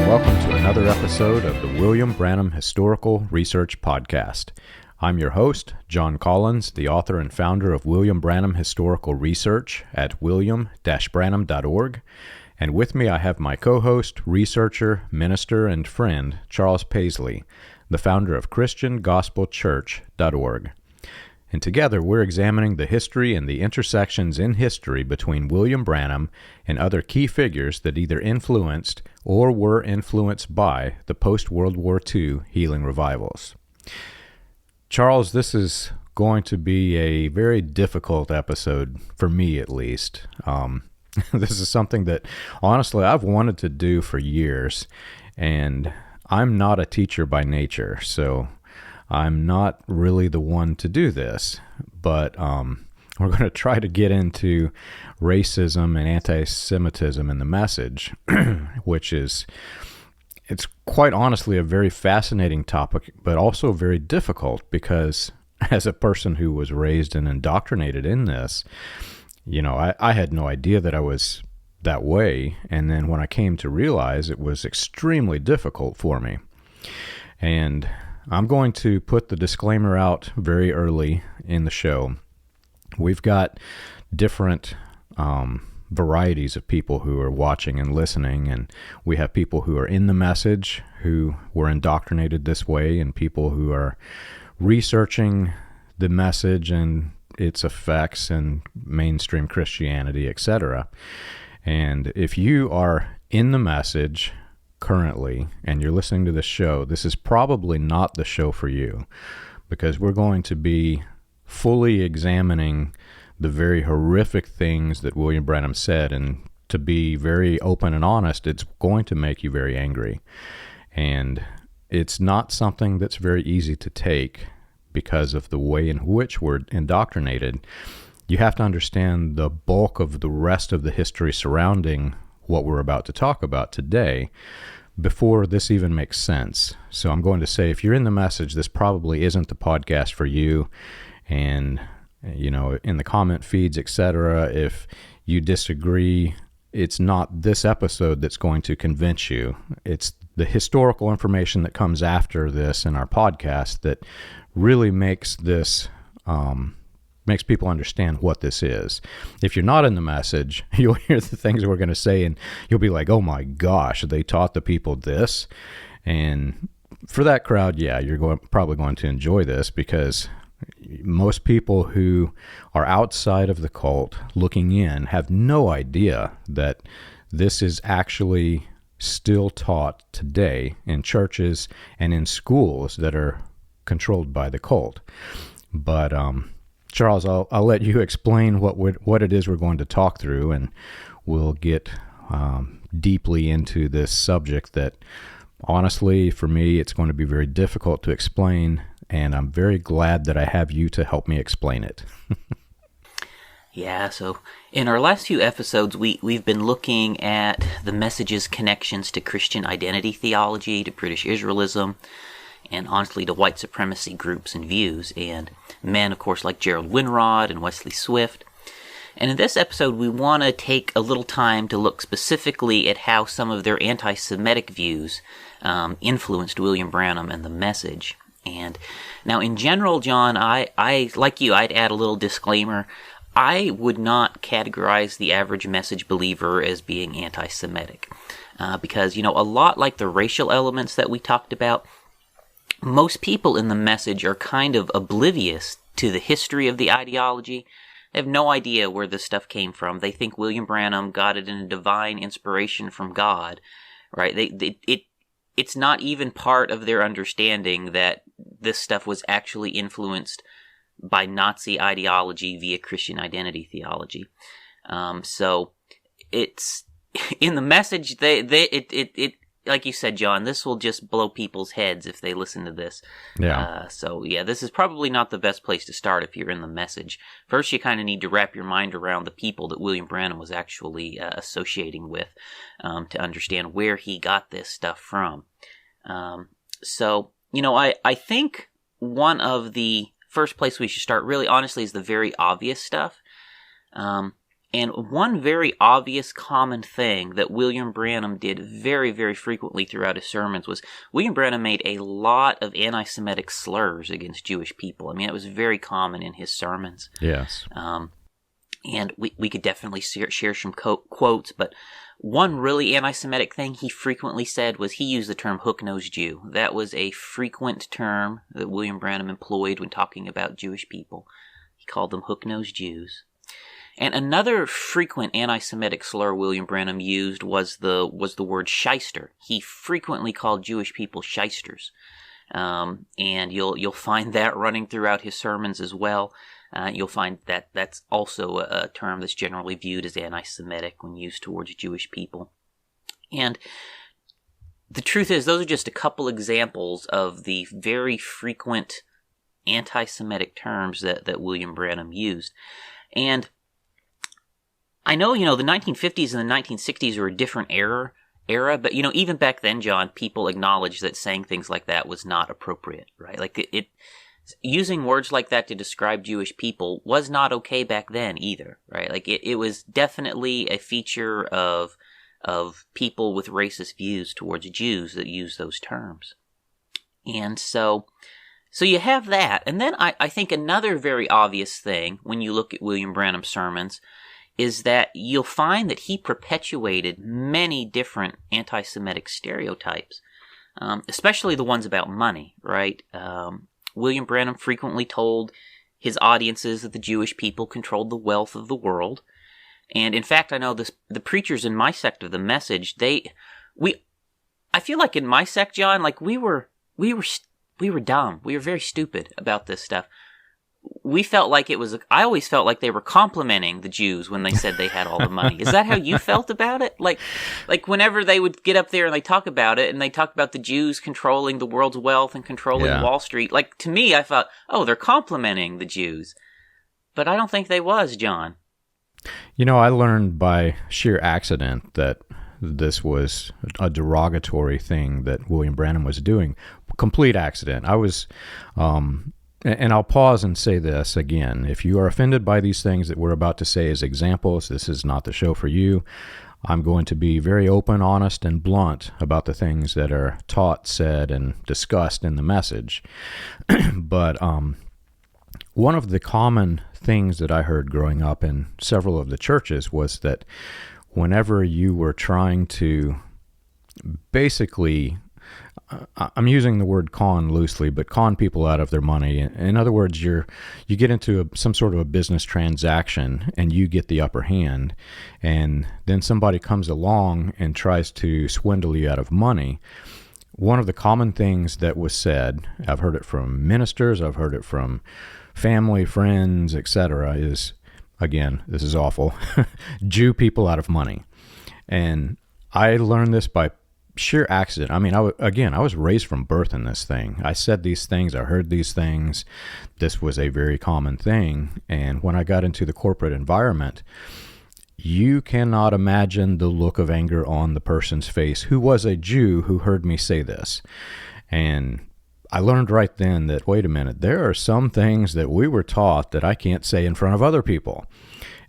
welcome to another episode of the William Branham Historical Research Podcast. I'm your host, John Collins, the author and founder of William Branham Historical Research at william-branham.org. And with me I have my co-host, researcher, minister, and friend, Charles Paisley, the founder of ChristianGospelChurch.org. And together we're examining the history and the intersections in history between William Branham and other key figures that either influenced or were influenced by the post-World War II healing revivals. Charles, this is going to be a very difficult episode, for me at least. This is something that, honestly, I've wanted to do for years, and I'm not a teacher by nature, so I'm not really the one to do this, but we're going to try to get into racism and anti-Semitism in the message, which is, it's quite honestly a very fascinating topic, but also very difficult because as a person who was raised and indoctrinated in this, you know, I had no idea that I was that way, and then when I came to realize, it was extremely difficult for me. And I'm going to put the disclaimer out very early in the show. We've got different varieties of people who are watching and listening, and we have people who are in the message who were indoctrinated this way, and people who are researching the message and its effects in mainstream Christianity, etc. And if you are in the message currently and you're listening to this show, this is probably not the show for you, because we're going to be fully examining the very horrific things that William Branham said, and to be very open and honest, it's going to make you very angry. And it's not something that's very easy to take because of the way in which we're indoctrinated. You have to understand the bulk of the rest of the history surrounding what we're about to talk about today before this even makes sense. So I'm going to say, if you're in the message, this probably isn't the podcast for you. And, you know, in the comment feeds, etc., if you disagree, it's not this episode that's going to convince you. It's the historical information that comes after this in our podcast that really makes this makes people understand what this is. If you're not in the message, you'll hear the things we're going to say and you'll be like, oh my gosh, they taught the people this. And for that crowd, yeah, you're probably going to enjoy this, because most people who are outside of the cult looking in have no idea that this is actually still taught today in churches and in schools that are controlled by the cult. But Charles, I'll let you explain what it is we're going to talk through, and we'll get deeply into this subject that, honestly, for me, it's going to be very difficult to explain, and I'm very glad that I have you to help me explain it. Yeah, so in our last few episodes, we've been looking at the message's connections to Christian identity theology, to British Israelism, and honestly to white supremacy groups and views, and men, of course, like Gerald Winrod and Wesley Swift. And in this episode, we want to take a little time to look specifically at how some of their anti-Semitic views influenced William Branham and the message. And now, in general, John, I like you, I'd add a little disclaimer. I would not categorize the average message believer as being anti-Semitic, because, you know, a lot like the racial elements that we talked about, most people in the message are kind of oblivious to the history of the ideology. They have no idea where this stuff came from. They think William Branham got it in a divine inspiration from God, right? It's not even part of their understanding that this stuff was actually influenced by Nazi ideology via Christian identity theology. So it's in the message. It like you said, John, this will just blow people's heads if they listen to this. Yeah. So yeah, this is probably not the best place to start if you're in the message. First, you kind of need to wrap your mind around the people that William Branham was actually associating with to understand where he got this stuff from. So, you know, I think one of the first place we should start, really honestly, is the very obvious stuff. And one very obvious common thing that William Branham did very, very frequently throughout his sermons was William Branham made a lot of anti-Semitic slurs against Jewish people. I mean, it was very common in his sermons. Yes. And we could definitely share some quotes, but one really anti-Semitic thing he frequently said was he used the term hook-nosed Jew. That was a frequent term that William Branham employed when talking about Jewish people. He called them hook-nosed Jews. And another frequent anti-Semitic slur William Branham used was the word shyster. He frequently called Jewish people shysters, and you'll find that running throughout his sermons as well. You'll find that that's also a term that's generally viewed as anti-Semitic when used towards Jewish people. And the truth is, those are just a couple examples of the very frequent anti-Semitic terms that William Branham used. And I know, the 1950s and the 1960s were a different era, but, even back then, John, people acknowledged that saying things like that was not appropriate, right? Like, using words like that to describe Jewish people was not okay back then either, right? Like, it was definitely a feature of people with racist views towards Jews that use those terms. And so you have that. And then I think another very obvious thing when you look at William Branham's sermons is that you'll find that he perpetuated many different anti-Semitic stereotypes, especially the ones about money, right? William Branham frequently told his audiences that the Jewish people controlled the wealth of the world. And in fact, I know the preachers in my sect of the Message, I feel like in my sect, John, like we were dumb. We were very stupid about this stuff. We felt like I always felt like they were complimenting the Jews when they said they had all the money. Is that how you felt about it? Like whenever they would get up there and they talk about it, and they talk about the Jews controlling the world's wealth and controlling Wall Street, like, to me, I thought, oh, they're complimenting the Jews. But I don't think they was, John. I learned by sheer accident that this was a derogatory thing that William Branham was doing. Complete accident. I was... And I'll pause and say this again. If you are offended by these things that we're about to say as examples, this is not the show for you. I'm going to be very open, honest, and blunt about the things that are taught, said, and discussed in the message. But one of the common things that I heard growing up in several of the churches was that whenever you were trying to basically... I'm using the word con loosely, but con people out of their money. In other words, you get into some sort of a business transaction and you get the upper hand, and then somebody comes along and tries to swindle you out of money. One of the common things that was said, I've heard it from ministers, I've heard it from family, friends, etc., is, again, this is awful, Jew people out of money. And I learned this by sheer accident. I mean, I was raised from birth in this thing. I said these things, I heard these things. This was a very common thing. And when I got into the corporate environment, you cannot imagine the look of anger on the person's face who was a Jew who heard me say this. And I learned right then that, wait a minute, there are some things that we were taught that I can't say in front of other people.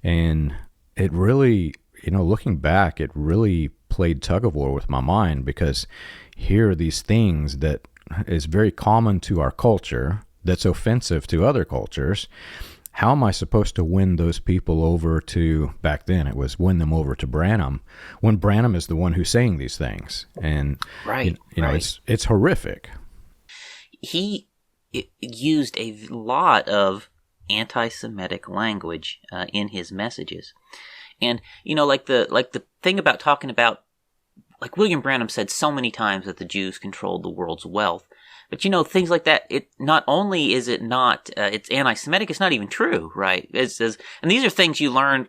And it really, looking back, it really played tug of war with my mind, because here are these things that is very common to our culture that's offensive to other cultures. How am I supposed to win those people over to, back then it was win them over to Branham, when Branham is the one who's saying these things? And right. It's horrific. He used a lot of anti-Semitic language in his messages. And, like the thing about talking about, like William Branham said so many times that the Jews controlled the world's wealth. But, things like that, it not only is it not, it's anti-Semitic, it's not even true, right? And these are things you learn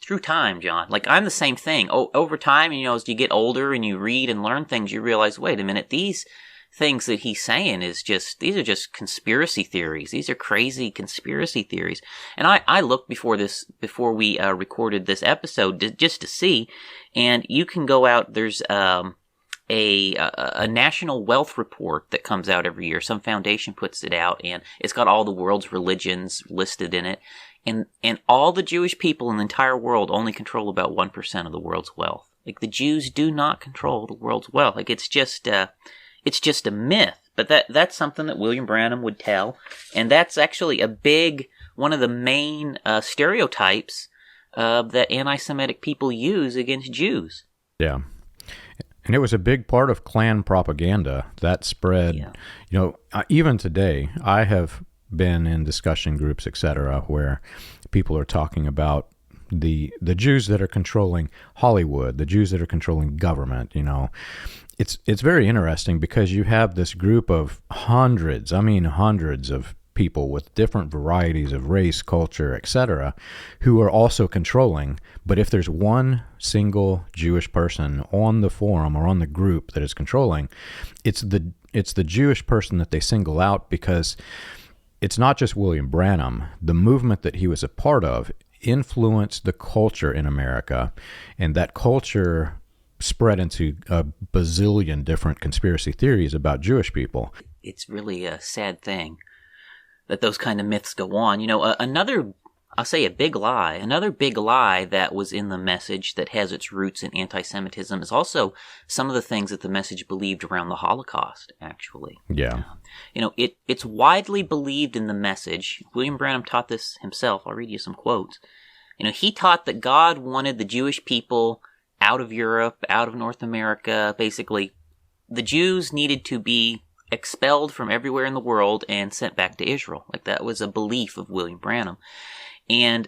through time, John. Like, I'm the same thing. Over time, as you get older and you read and learn things, you realize, wait a minute, these things that he's saying these are just conspiracy theories. These are crazy conspiracy theories. And I looked before we recorded this episode just to see, and you can go out, there's a national wealth report that comes out every year. Some foundation puts it out, and it's got all the world's religions listed in it. And all the Jewish people in the entire world only control about 1% of the world's wealth. Like, the Jews do not control the world's wealth. Like, it's just a myth. But that's something that William Branham would tell, and that's actually one of the main stereotypes that anti-Semitic people use against Jews. Yeah. And it was a big part of Klan propaganda that spread. Yeah. You know, even today, I have been in discussion groups, etc., where people are talking about the Jews that are controlling Hollywood, the Jews that are controlling government. You know, it's very interesting because you have this group of hundreds of people with different varieties of race, culture, etc., who are also controlling. But if there's one single Jewish person on the forum or on the group that is controlling, it's the Jewish person that they single out, because it's not just William Branham. The movement that he was a part of influenced the culture in America, and that culture spread into a bazillion different conspiracy theories about Jewish people. It's really a sad thing that those kind of myths go on. You know, another big lie that was in the message that has its roots in anti-Semitism is also some of the things that the message believed around the Holocaust, actually. Yeah. You know, it's widely believed in the message. William Branham taught this himself. I'll read you some quotes. You know, he taught that God wanted the Jewish people out of Europe, out of North America. Basically, the Jews needed to be expelled from everywhere in the world and sent back to Israel. Like, that was a belief of William Branham. And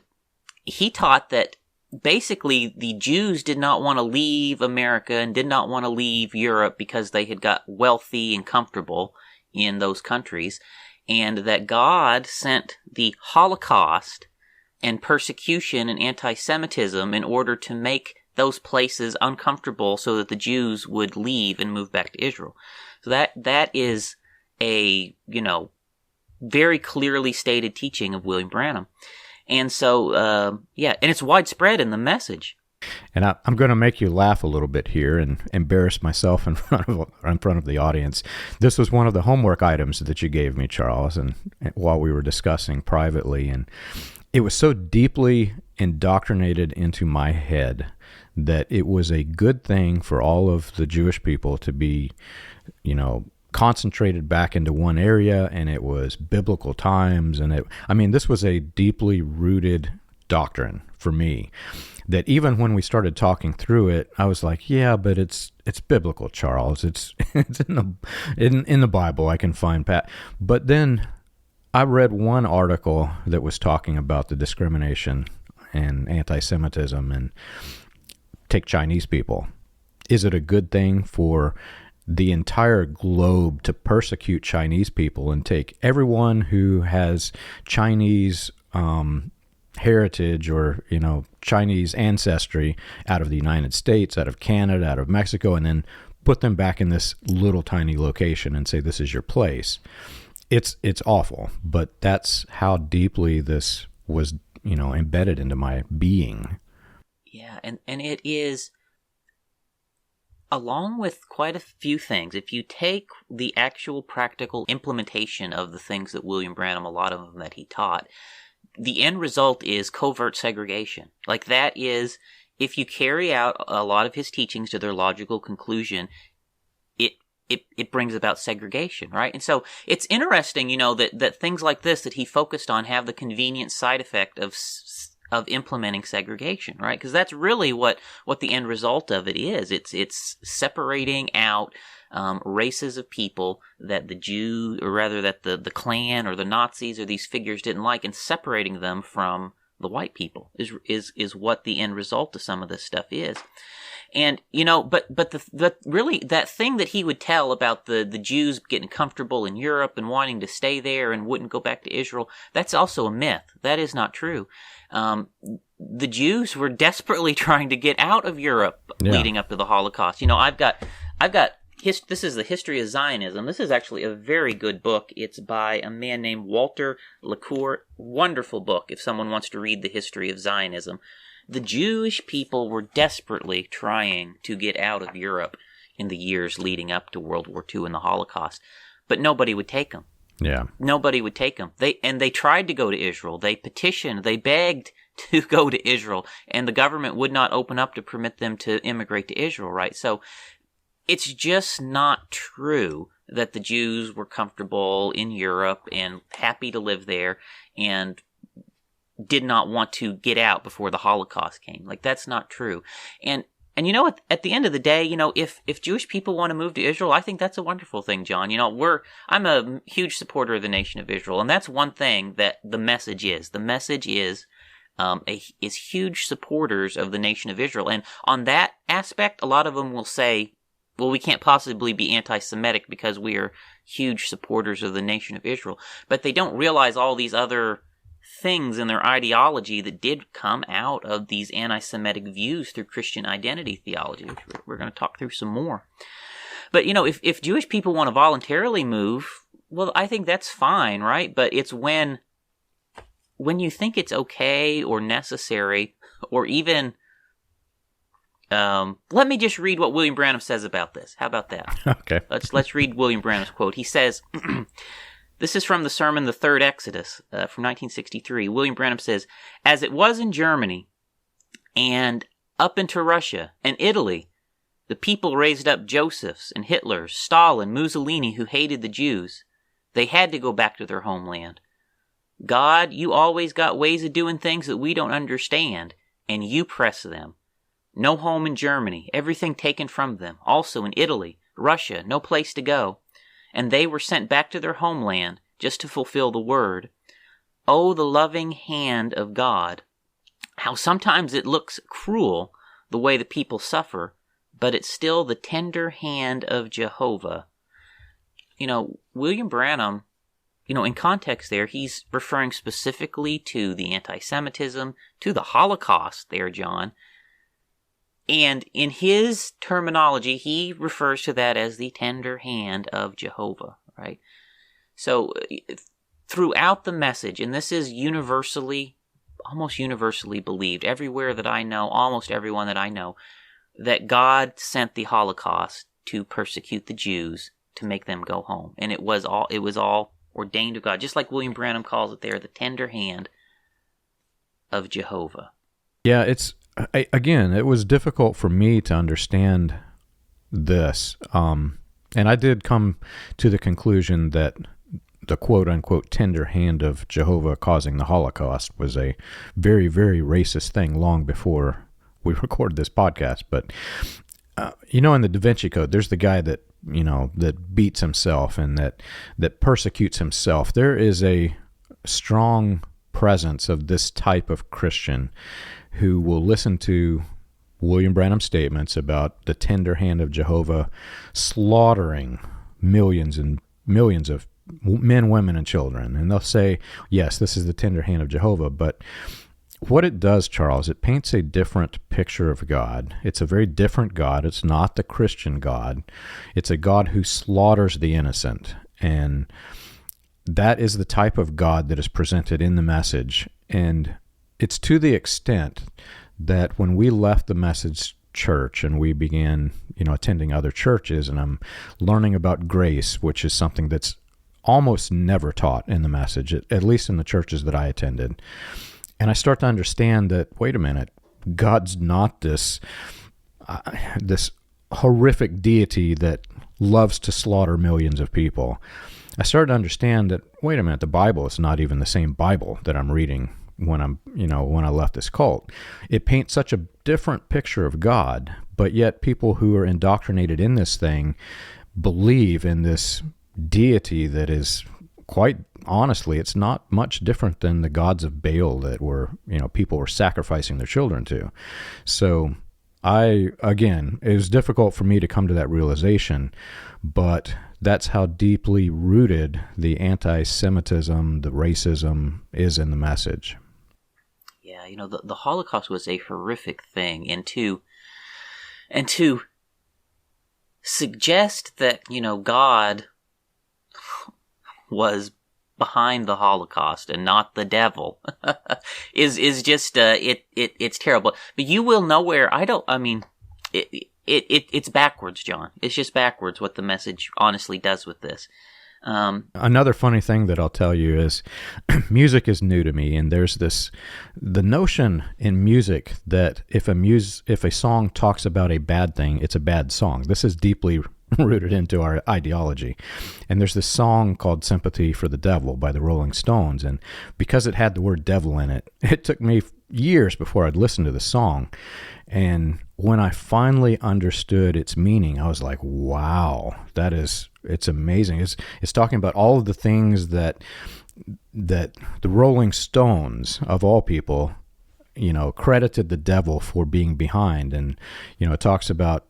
he taught that basically the Jews did not want to leave America and did not want to leave Europe because they had got wealthy and comfortable in those countries, and that God sent the Holocaust and persecution and anti-Semitism in order to make those places uncomfortable so that the Jews would leave and move back to Israel. So that is a, you know, very clearly stated teaching of William Branham. And so, and it's widespread in the message. And I'm going to make you laugh a little bit here and embarrass myself in front of the audience. This was one of the homework items that you gave me, Charles, and while we were discussing privately, and it was so deeply indoctrinated into my head that it was a good thing for all of the Jewish people to be, you know, concentrated back into one area, and it was biblical times, and this was a deeply rooted doctrine for me, that even when we started talking through it, I was like, yeah, but it's biblical, Charles. It's in the Bible. I can find Pat. But then I read one article that was talking about the discrimination and anti-Semitism, and take Chinese people. Is it a good thing for the entire globe to persecute Chinese people and take everyone who has Chinese heritage or, you know, Chinese ancestry out of the United States, out of Canada, out of Mexico, and then put them back in this little tiny location and say, this is your place? It's awful, but that's how deeply this was, you know, embedded into my being. Yeah, and it is, along with quite a few things, if you take the actual practical implementation of the things that William Branham, a lot of them that he taught, the end result is covert segregation. Like, that is, if you carry out a lot of his teachings to their logical conclusion, it brings about segregation, right? And so it's interesting, you know, that things like this that he focused on have the convenient side effect of implementing segregation, right? Because that's really what the end result of it is. It's separating out races of people that the Jew, or rather that the Klan or the Nazis or these figures didn't like, and separating them from the white people is what the end result of some of this stuff is. And, you know, but really that thing that he would tell about the Jews getting comfortable in Europe and wanting to stay there and wouldn't go back to Israel, that's also a myth. That is not true. The Jews were desperately trying to get out of Europe leading up to the Holocaust. You know, I've got this is the History of Zionism. This is actually a very good book. It's by a man named Walter LaCour. Wonderful book if someone wants to read the history of Zionism. The Jewish people were desperately trying to get out of Europe in the years leading up to World War II and the Holocaust, but nobody would take them. Yeah. Nobody would take them. They tried to go to Israel. They petitioned. They begged to go to Israel, and the government would not open up to permit them to immigrate to Israel, right? So it's just not true that the Jews were comfortable in Europe and happy to live there and did not want to get out before the Holocaust came. Like, that's not true. And you know, at the end of the day, you know, if Jewish people want to move to Israel, I think that's a wonderful thing, John. You know, I'm a huge supporter of the nation of Israel, and that's one thing that the message is. The message is huge supporters of the nation of Israel. And on that aspect, a lot of them will say, well, we can't possibly be anti-Semitic because we are huge supporters of the nation of Israel. But they don't realize all these other things in their ideology that did come out of these anti-Semitic views through Christian identity theology, which we're going to talk through some more. But, you know, if Jewish people want to voluntarily move, well, I think that's fine, right? But it's when you think it's okay or necessary, or even, let me just read what William Branham says about this. How about that? Okay. Let's read William Branham's quote. He says, this is from the sermon, The Third Exodus, from 1963. William Branham says, as it was in Germany and up into Russia and Italy, the people raised up Josephs and Hitlers, Stalin, Mussolini, who hated the Jews. They had to go back to their homeland. God, you always got ways of doing things that we don't understand, and you press them. No home in Germany, everything taken from them. Also in Italy, Russia, no place to go. And they were sent back to their homeland just to fulfill the word. Oh, the loving hand of God. How sometimes it looks cruel, the way the people suffer, but it's still the tender hand of Jehovah. You know, William Branham, you know, in context there, he's referring specifically to the anti-Semitism, to the Holocaust there, John. And in his terminology, he refers to that as the tender hand of Jehovah, right? So throughout the message, and this is almost universally believed, everywhere that I know, almost everyone that I know, that God sent the Holocaust to persecute the Jews, to make them go home. And it was all ordained of God, just like William Branham calls it there, the tender hand of Jehovah. Yeah, again, it was difficult for me to understand this. And I did come to the conclusion that the quote-unquote tender hand of Jehovah causing the Holocaust was a very, very racist thing long before we recorded this podcast. But, you know, in the Da Vinci Code, there's the guy that, you know, that beats himself and that persecutes himself. There is a strong presence of this type of Christian who will listen to William Branham's statements about the tender hand of Jehovah slaughtering millions and millions of men, women, and children. And they'll say, yes, this is the tender hand of Jehovah. But what it does, Charles, it paints a different picture of God. It's a very different God. It's not the Christian God. It's a God who slaughters the innocent. And that is the type of God that is presented in the message. And it's to the extent that when we left the Message Church and we began, you know, attending other churches, and I'm learning about grace, which is something that's almost never taught in the Message, at least in the churches that I attended. And I start to understand that, wait a minute, God's not this horrific deity that loves to slaughter millions of people. I started to understand that, wait a minute, the Bible is not even the same Bible that I'm reading when I left this cult. It paints such a different picture of God, but yet people who are indoctrinated in this thing believe in this deity that is, quite honestly, it's not much different than the gods of Baal that people were sacrificing their children to. So it was difficult for me to come to that realization, but that's how deeply rooted the anti-Semitism, the racism is in the message. Yeah, you know, the Holocaust was a horrific thing, and to suggest that, you know, God was behind the Holocaust and not the devil is just it's terrible. But you will nowhere. It's backwards, John. It's just backwards what the message honestly does with this. Another funny thing that I'll tell you is music is new to me, and there's the notion in music that if a song talks about a bad thing, it's a bad song. This is deeply rooted into our ideology. And there's this song called Sympathy for the Devil by the Rolling Stones, and because it had the word devil in it, it took me years before I'd listen to the song. And when I finally understood its meaning, I was like, wow, it's amazing. It's talking about all of the things that the Rolling Stones, of all people, credited the devil for being behind. And, it talks about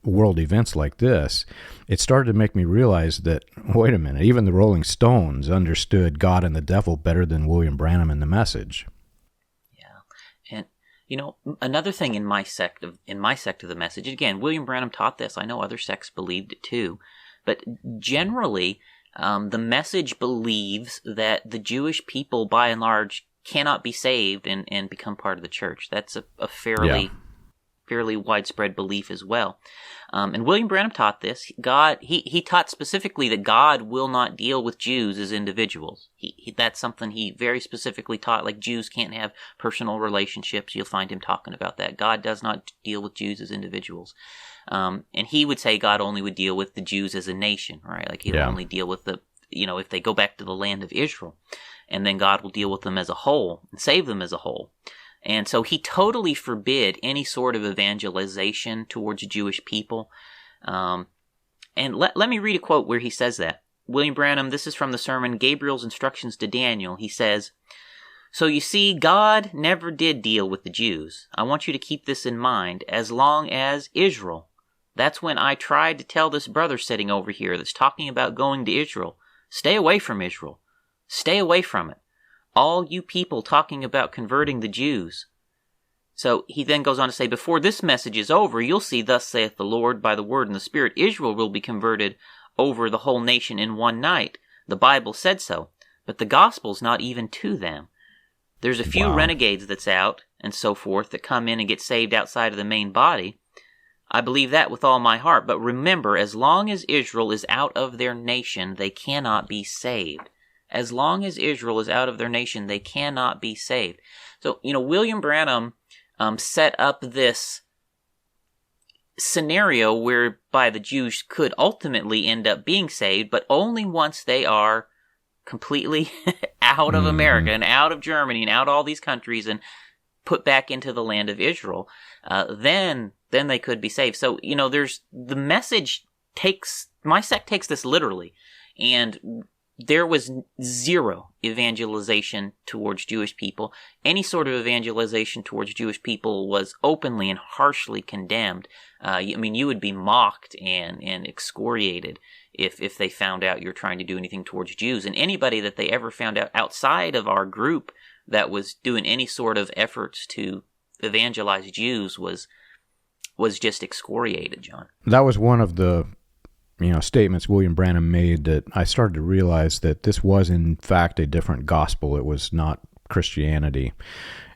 world events like this. It started to make me realize that, wait a minute, even the Rolling Stones understood God and the devil better than William Branham and the Message. And another thing in my sect of the Message, again, William Branham taught this. I know other sects believed it too, but generally, the Message believes that the Jewish people, by and large, cannot be saved and become part of the church. That's a fairly widespread belief as well. And William Branham taught this. He taught specifically that God will not deal with Jews as individuals. That's something he very specifically taught, like Jews can't have personal relationships. You'll find him talking about that. God does not deal with Jews as individuals. And he would say God only would deal with the Jews as a nation, right? Like he'll only deal with if they go back to the land of Israel, and then God will deal with them as a whole and save them as a whole. And so he totally forbid any sort of evangelization towards Jewish people. And let me read a quote where he says that. William Branham, this is from the sermon Gabriel's Instructions to Daniel. He says, "So you see, God never did deal with the Jews. I want you to keep this in mind, as long as Israel. That's when I tried to tell this brother sitting over here that's talking about going to Israel, stay away from Israel. Stay away from it. All you people talking about converting the Jews." So he then goes on to say, "Before this message is over, you'll see, thus saith the Lord, by the word and the Spirit, Israel will be converted over the whole nation in one night. The Bible said so, but the gospel's not even to them. There's a few renegades that's out, and so forth, that come in and get saved outside of the main body. I believe that with all my heart, but remember, as long as Israel is out of their nation, they cannot be saved. As long as Israel is out of their nation, they cannot be saved." So, William Branham set up this scenario whereby the Jews could ultimately end up being saved, but only once they are completely out of America and out of Germany and out of all these countries and put back into the land of Israel. Then they could be saved. So, there's the Message my sect takes this literally, and there was zero evangelization towards Jewish people. Any sort of evangelization towards Jewish people was openly and harshly condemned. You would be mocked and excoriated if they found out you're trying to do anything towards Jews. And anybody that they ever found out outside of our group that was doing any sort of efforts to evangelize Jews was just excoriated, John. That was one of the statements William Branham made that I started to realize that this was in fact a different gospel. It was not Christianity.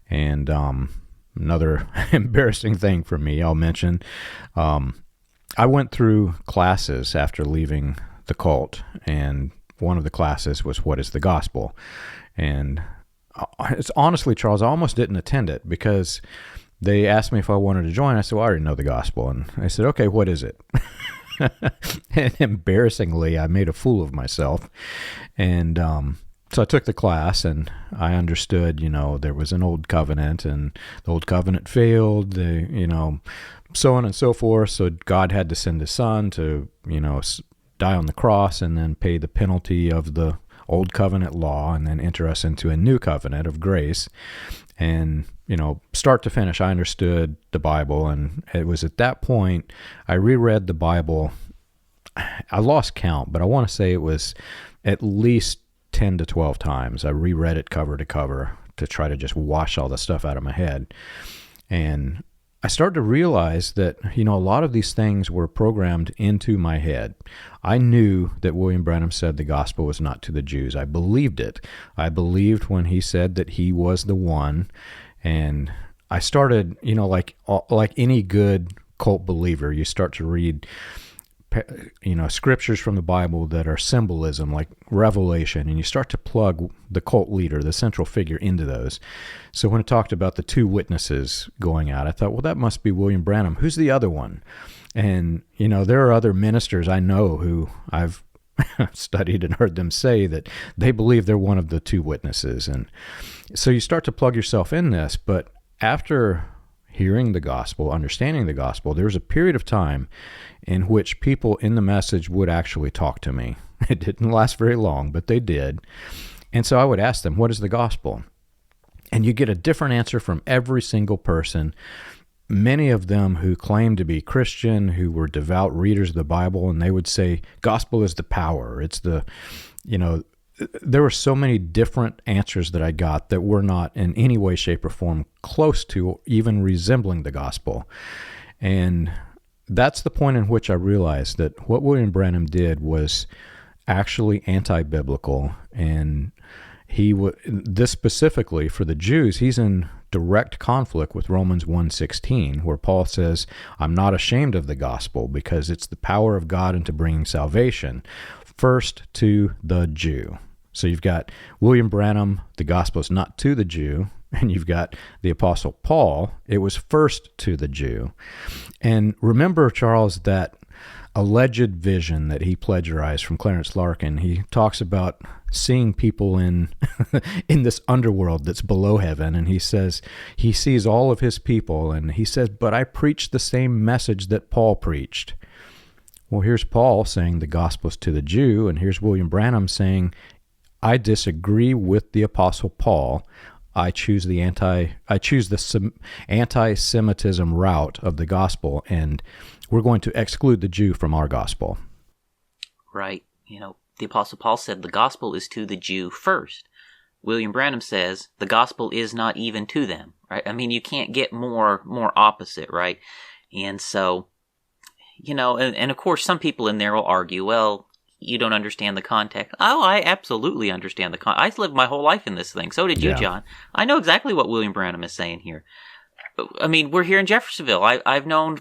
And another embarrassing thing for me, I'll mention, I went through classes after leaving the cult, and one of the classes was What is the Gospel? And it's honestly, Charles, I almost didn't attend it because they asked me if I wanted to join. I said, well, I already know the gospel. And I said, okay, what is it? And embarrassingly, I made a fool of myself. And so I took the class, and I understood, there was an old covenant, and the old covenant failed, so on and so forth. So God had to send his son to, die on the cross and then pay the penalty of the old covenant law and then enter us into a new covenant of grace. And, start to finish, I understood the Bible. And it was at that point I reread the Bible. I lost count, but I want to say it was at least 10 to 12 times. I reread it cover to cover to try to just wash all the stuff out of my head. And I started to realize that, a lot of these things were programmed into my head. I knew that William Branham said the gospel was not to the Jews. I believed it. I believed when he said that he was the one. And I started, like any good cult believer, you start to read scriptures from the Bible that are symbolism, like Revelation, and you start to plug the cult leader, the central figure, into those. So when it talked about the two witnesses going out, I thought, well, that must be William Branham. Who's the other one? And, there are other ministers I know who I've studied and heard them say that they believe they're one of the two witnesses. And so you start to plug yourself in this, but after hearing the gospel, understanding the gospel, there was a period of time in which people in the message would actually talk to me. It didn't last very long, but they did. And so I would ask them, what is the gospel? And you get a different answer from every single person. Many of them who claimed to be Christian, who were devout readers of the Bible, and they would say, gospel is the power. It's the, there were so many different answers that I got that were not in any way, shape, or form close to even resembling the gospel. And that's the point in which I realized that what William Branham did was actually anti-biblical. And this specifically for the Jews, he's in direct conflict with Romans 1:16, where Paul says, I'm not ashamed of the gospel because it's the power of God into bringing salvation, first to the Jew. So you've got William Branham, the gospel is not to the Jew, and you've got the Apostle Paul, it was first to the Jew. And remember, Charles, that alleged vision that he plagiarized from Clarence Larkin. He talks about seeing people in this underworld that's below heaven, and he says he sees all of his people, and he says, but I preach the same message that Paul preached. Well, here's Paul saying the gospel's to the Jew, and here's William Branham saying, I disagree with the Apostle Paul. I choose the anti-Semitism route of the gospel, and we're going to exclude the Jew from our gospel. Right. The Apostle Paul said the gospel is to the Jew first. William Branham says the gospel is not even to them. Right. I mean, you can't get more opposite, right? And so, and of course, some people in there will argue, well, you don't understand the context. Oh, I absolutely understand the context. I lived my whole life in this thing. So did you, John. I know exactly what William Branham is saying here. I mean, we're here in Jeffersonville. I've known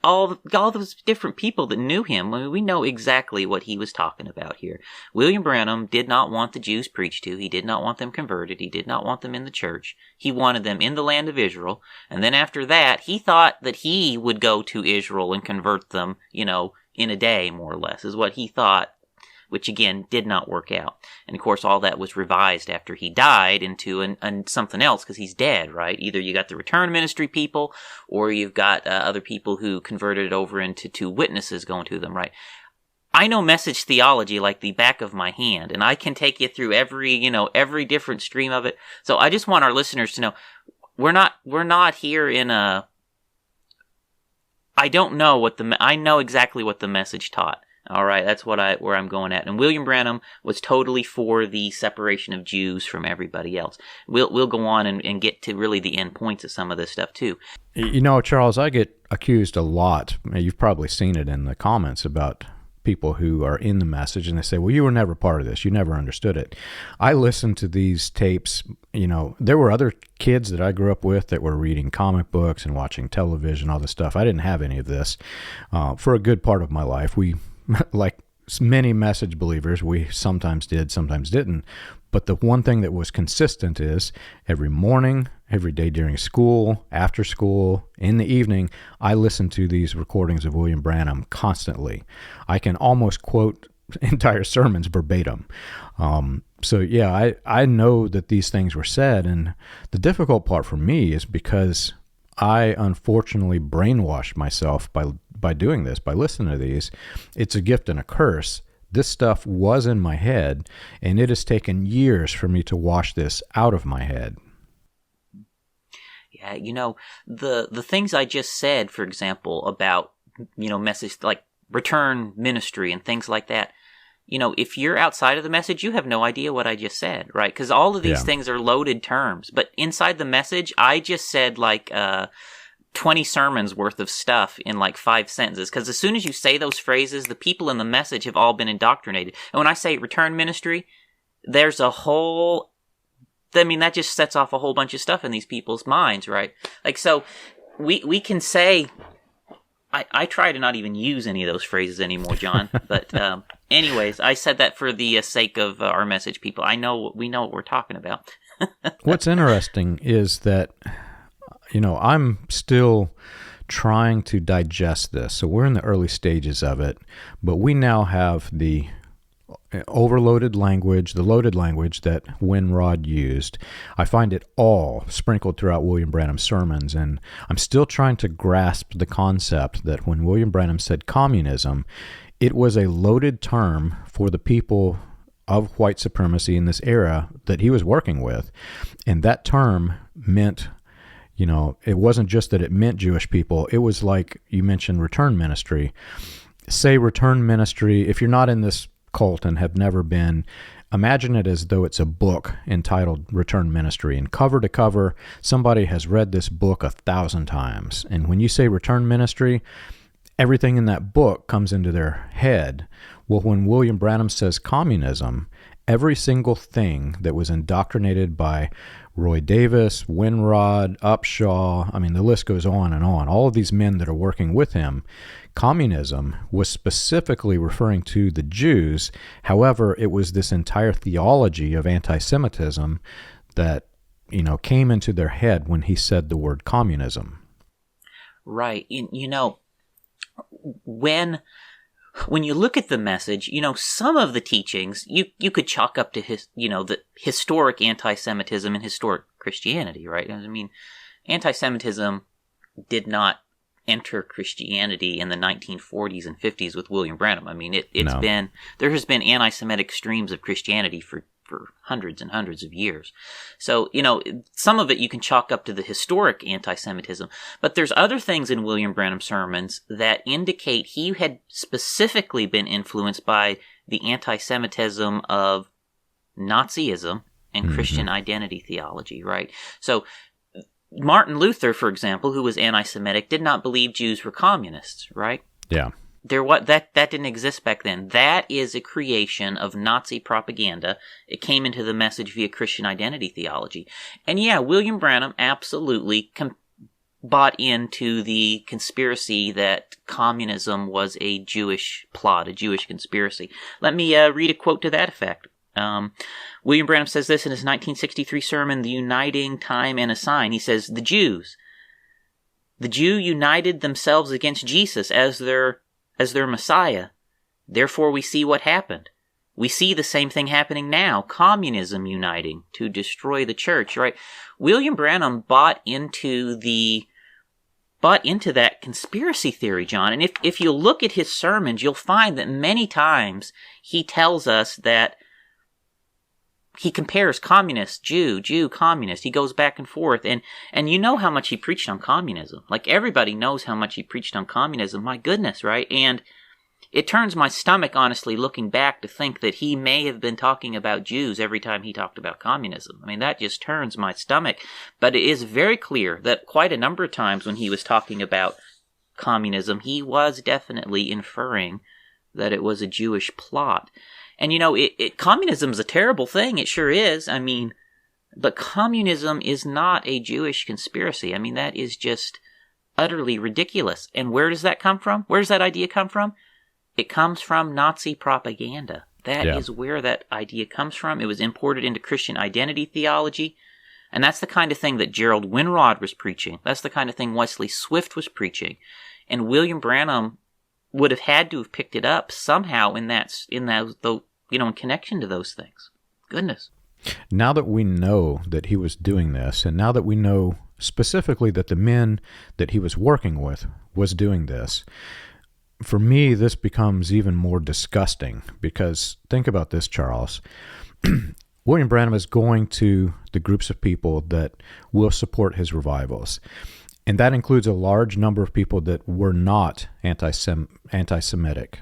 all those different people that knew him. I mean, we know exactly what he was talking about here. William Branham did not want the Jews preached to. He did not want them converted. He did not want them in the church. He wanted them in the land of Israel. And then after that, he thought that he would go to Israel and convert them, in a day, more or less, is what he thought, which again did not work out. And of course, all that was revised after he died into something else because he's dead, right? Either you got the return ministry people, or you've got other people who converted it over into two witnesses going to them, right? I know message theology like the back of my hand, and I can take you through every different stream of it. So I just want our listeners to know we're not here in a. I know exactly what the message taught. All right, that's where I'm going at. And William Branham was totally for the separation of Jews from everybody else. We'll go on and get to really the end points of some of this stuff too. Charles, I get accused a lot. You've probably seen it in the comments about people who are in the message, and they say, well, you were never part of this. You never understood it. I listened to these tapes. There were other kids that I grew up with that were reading comic books and watching television, all this stuff. I didn't have any of this. For a good part of my life, like many message believers, we sometimes did, sometimes didn't. But the one thing that was consistent is every morning, every day during school, after school, in the evening, I listened to these recordings of William Branham constantly. I can almost quote entire sermons verbatim. I know that these things were said. And the difficult part for me is because I unfortunately brainwashed myself by doing this, by listening to these. It's a gift and a curse. This stuff was in my head, and it has taken years for me to wash this out of my head. Yeah, the things I just said, for example, about, message like return ministry and things like that, if you're outside of the message, you have no idea what I just said, right? Because all of these things are loaded terms. But inside the message, I just said 20 sermons worth of stuff in 5 sentences. Because as soon as you say those phrases, the people in the message have all been indoctrinated. And when I say return ministry, there's a whole... that just sets off a whole bunch of stuff in these people's minds, right? So we can say... I try to not even use any of those phrases anymore, John. But anyways, I said that for the sake of our message people. We know what we're talking about. What's interesting is that, I'm still trying to digest this. So we're in the early stages of it, but we now have the overloaded language, the loaded language that Winrod used. I find it all sprinkled throughout William Branham's sermons, and I'm still trying to grasp the concept that when William Branham said communism, it was a loaded term for the people of white supremacy in this era that he was working with. And that term meant, it wasn't just that it meant Jewish people. It was like you mentioned return ministry. Say return ministry, if you're not in this cult and have never been, imagine it as though it's a book entitled Return Ministry, and cover to cover, somebody has read this book 1,000 times. And when you say return ministry, everything in that book comes into their head. Well, when William Branham says communism, every single thing that was indoctrinated by Roy Davis, Winrod, Upshaw, the list goes on and on, all of these men that are working with him, communism was specifically referring to the Jews. However, it was this entire theology of anti-Semitism that, came into their head when he said the word communism. Right. When you look at the message, some of the teachings you could chalk up to the historic anti-Semitism and historic Christianity, right? Anti-Semitism did not enter Christianity in the 1940s and 50s with William Branham. There has been anti-Semitic streams of Christianity for hundreds and hundreds of years. So, some of it you can chalk up to the historic anti-Semitism, but there's other things in William Branham's sermons that indicate he had specifically been influenced by the anti-Semitism of Nazism and Christian identity theology, right? So, Martin Luther, for example, who was anti-Semitic, did not believe Jews were communists, right? Yeah. That didn't exist back then. That is a creation of Nazi propaganda. It came into the message via Christian identity theology. And yeah, William Branham absolutely bought into the conspiracy that communism was a Jewish plot, a Jewish conspiracy. Let me read a quote to that effect. William Branham says this in his 1963 sermon, The Uniting Time and a Sign. He says, the Jew united themselves against Jesus as their Messiah. Therefore we see what happened. We see the same thing happening now, communism uniting to destroy the church, right? William Branham bought into that conspiracy theory, John. And if you look at his sermons, you'll find that many times he tells us that he compares communist, Jew, communist. He goes back and forth. And you know how much he preached on communism. Like, everybody knows how much he preached on communism. My goodness, right? And it turns my stomach, honestly, looking back to think that he may have been talking about Jews every time he talked about communism. That just turns my stomach. But it is very clear that quite a number of times when he was talking about communism, he was definitely inferring that it was a Jewish plot. And communism is a terrible thing. It sure is. But communism is not a Jewish conspiracy. That is just utterly ridiculous. And where does that come from? Where does that idea come from? It comes from Nazi propaganda. That is where that idea comes from. It was imported into Christian identity theology. And that's the kind of thing that Gerald Winrod was preaching. That's the kind of thing Wesley Swift was preaching. And William Branham would have had to have picked it up somehow in connection to those things. Goodness. Now that we know that he was doing this, and now that we know specifically that the men that he was working with was doing this, for me, this becomes even more disgusting, because think about this, Charles. William Branham is going to the groups of people that will support his revivals. And that includes a large number of people that were not anti-Semitic.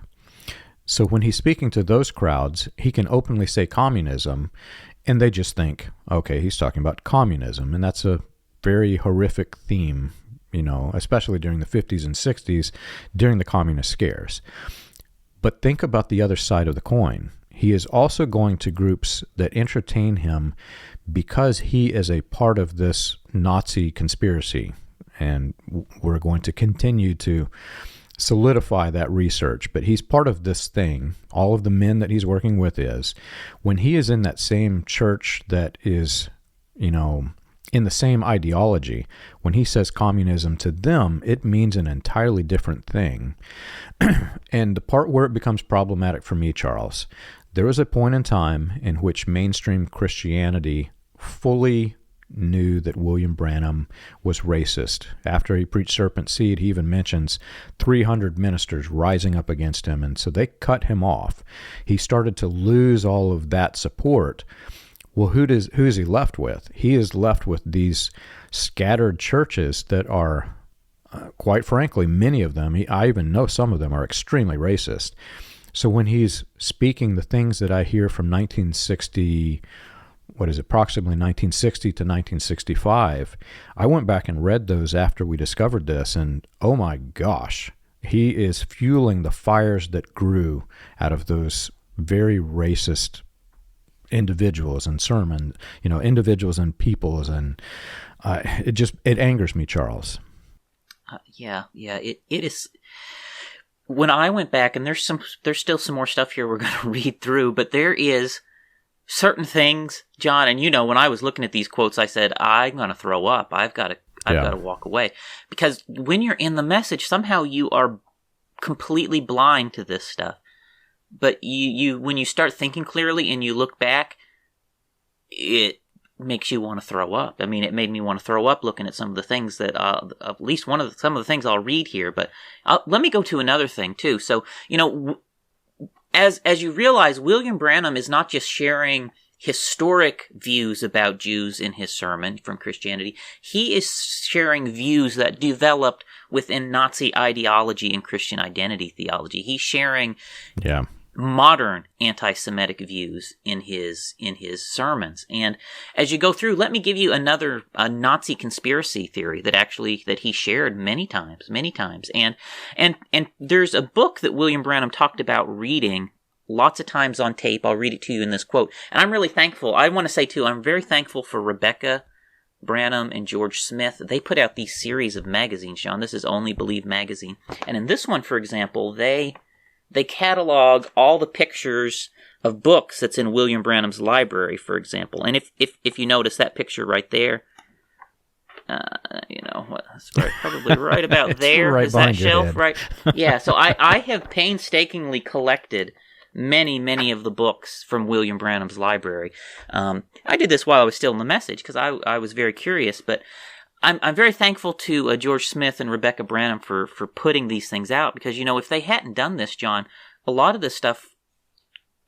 So when he's speaking to those crowds, he can openly say communism, and they just think, okay, he's talking about communism. And that's a very horrific theme, especially during the 50s and 60s, during the communist scares. But think about the other side of the coin. He is also going to groups that entertain him because he is a part of this Nazi conspiracy. And we're going to continue to solidify that research, but he's part of this thing. All of the men that he's working with when he is in that same church that is, in the same ideology, when he says communism to them, it means an entirely different thing. And the part where it becomes problematic for me, Charles, there was a point in time in which mainstream Christianity fully knew that William Branham was racist. After he preached serpent seed, he even mentions 300 ministers rising up against him, and so they cut him off. He started to lose all of that support. Well, who is he left with? He is left with these scattered churches that are, quite frankly, many of them, I even know some of them are extremely racist. So when he's speaking the things that I hear from 1960, approximately 1960 to 1965, I went back and read those after we discovered this, and oh my gosh, he is fueling the fires that grew out of those very racist individuals and individuals and peoples, and it angers me, Charles. It is. When I went back, and there's still some more stuff here we're going to read through, but there is certain things, John, and when I was looking at these quotes, I said, I'm going to throw up. I've got to walk away. Because when you're in the message, somehow you are completely blind to this stuff. But you when you start thinking clearly and you look back, it makes you want to throw up. I mean, it made me want to throw up looking at some of the things that, at least some of the things I'll read here. But let me go to another thing too. So, as you realize, William Branham is not just sharing historic views about Jews in his sermon from Christianity. He is sharing views that developed within Nazi ideology and Christian identity theology. He's sharing modern anti-Semitic views in his sermons. And as you go through, let me give you a Nazi conspiracy theory that he shared many times. And there's a book that William Branham talked about reading lots of times on tape. I'll read it to you in this quote. And I'm really thankful. I want to say too, I'm very thankful for Rebecca Branham and George Smith. They put out these series of magazines, John. This is Only Believe magazine. And in this one, for example, they catalog all the pictures of books that's in William Branham's library, for example. And if you notice that picture right there, that's probably right about there. Right, is that shelf, head. Right? Yeah, so I have painstakingly collected many of the books from William Branham's library. I did this while I was still in the message because I was very curious, but I'm very thankful to George Smith and Rebecca Branham for putting these things out, because if they hadn't done this, John, a lot of this stuff,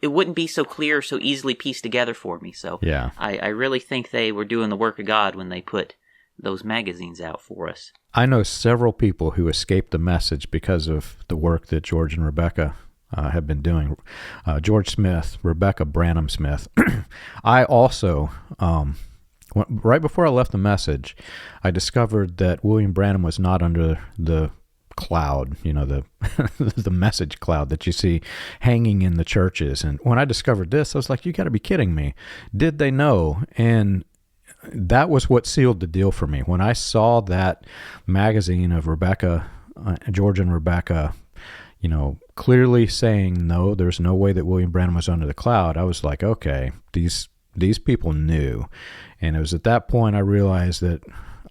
it wouldn't be so clear, so easily pieced together for me. So yeah, I really think they were doing the work of God when they put those magazines out for us. I know several people who escaped the message because of the work that George and Rebecca have been doing. George Smith, Rebecca Branham Smith. I also, right before I left the message, I discovered that William Branham was not under the cloud, the message cloud that you see hanging in the churches. And when I discovered this, I was like, you got to be kidding me. Did they know? And that was what sealed the deal for me. When I saw that magazine of George and Rebecca, clearly saying, no, there's no way that William Branham was under the cloud, I was like, okay, these people knew. And it was at that point I realized that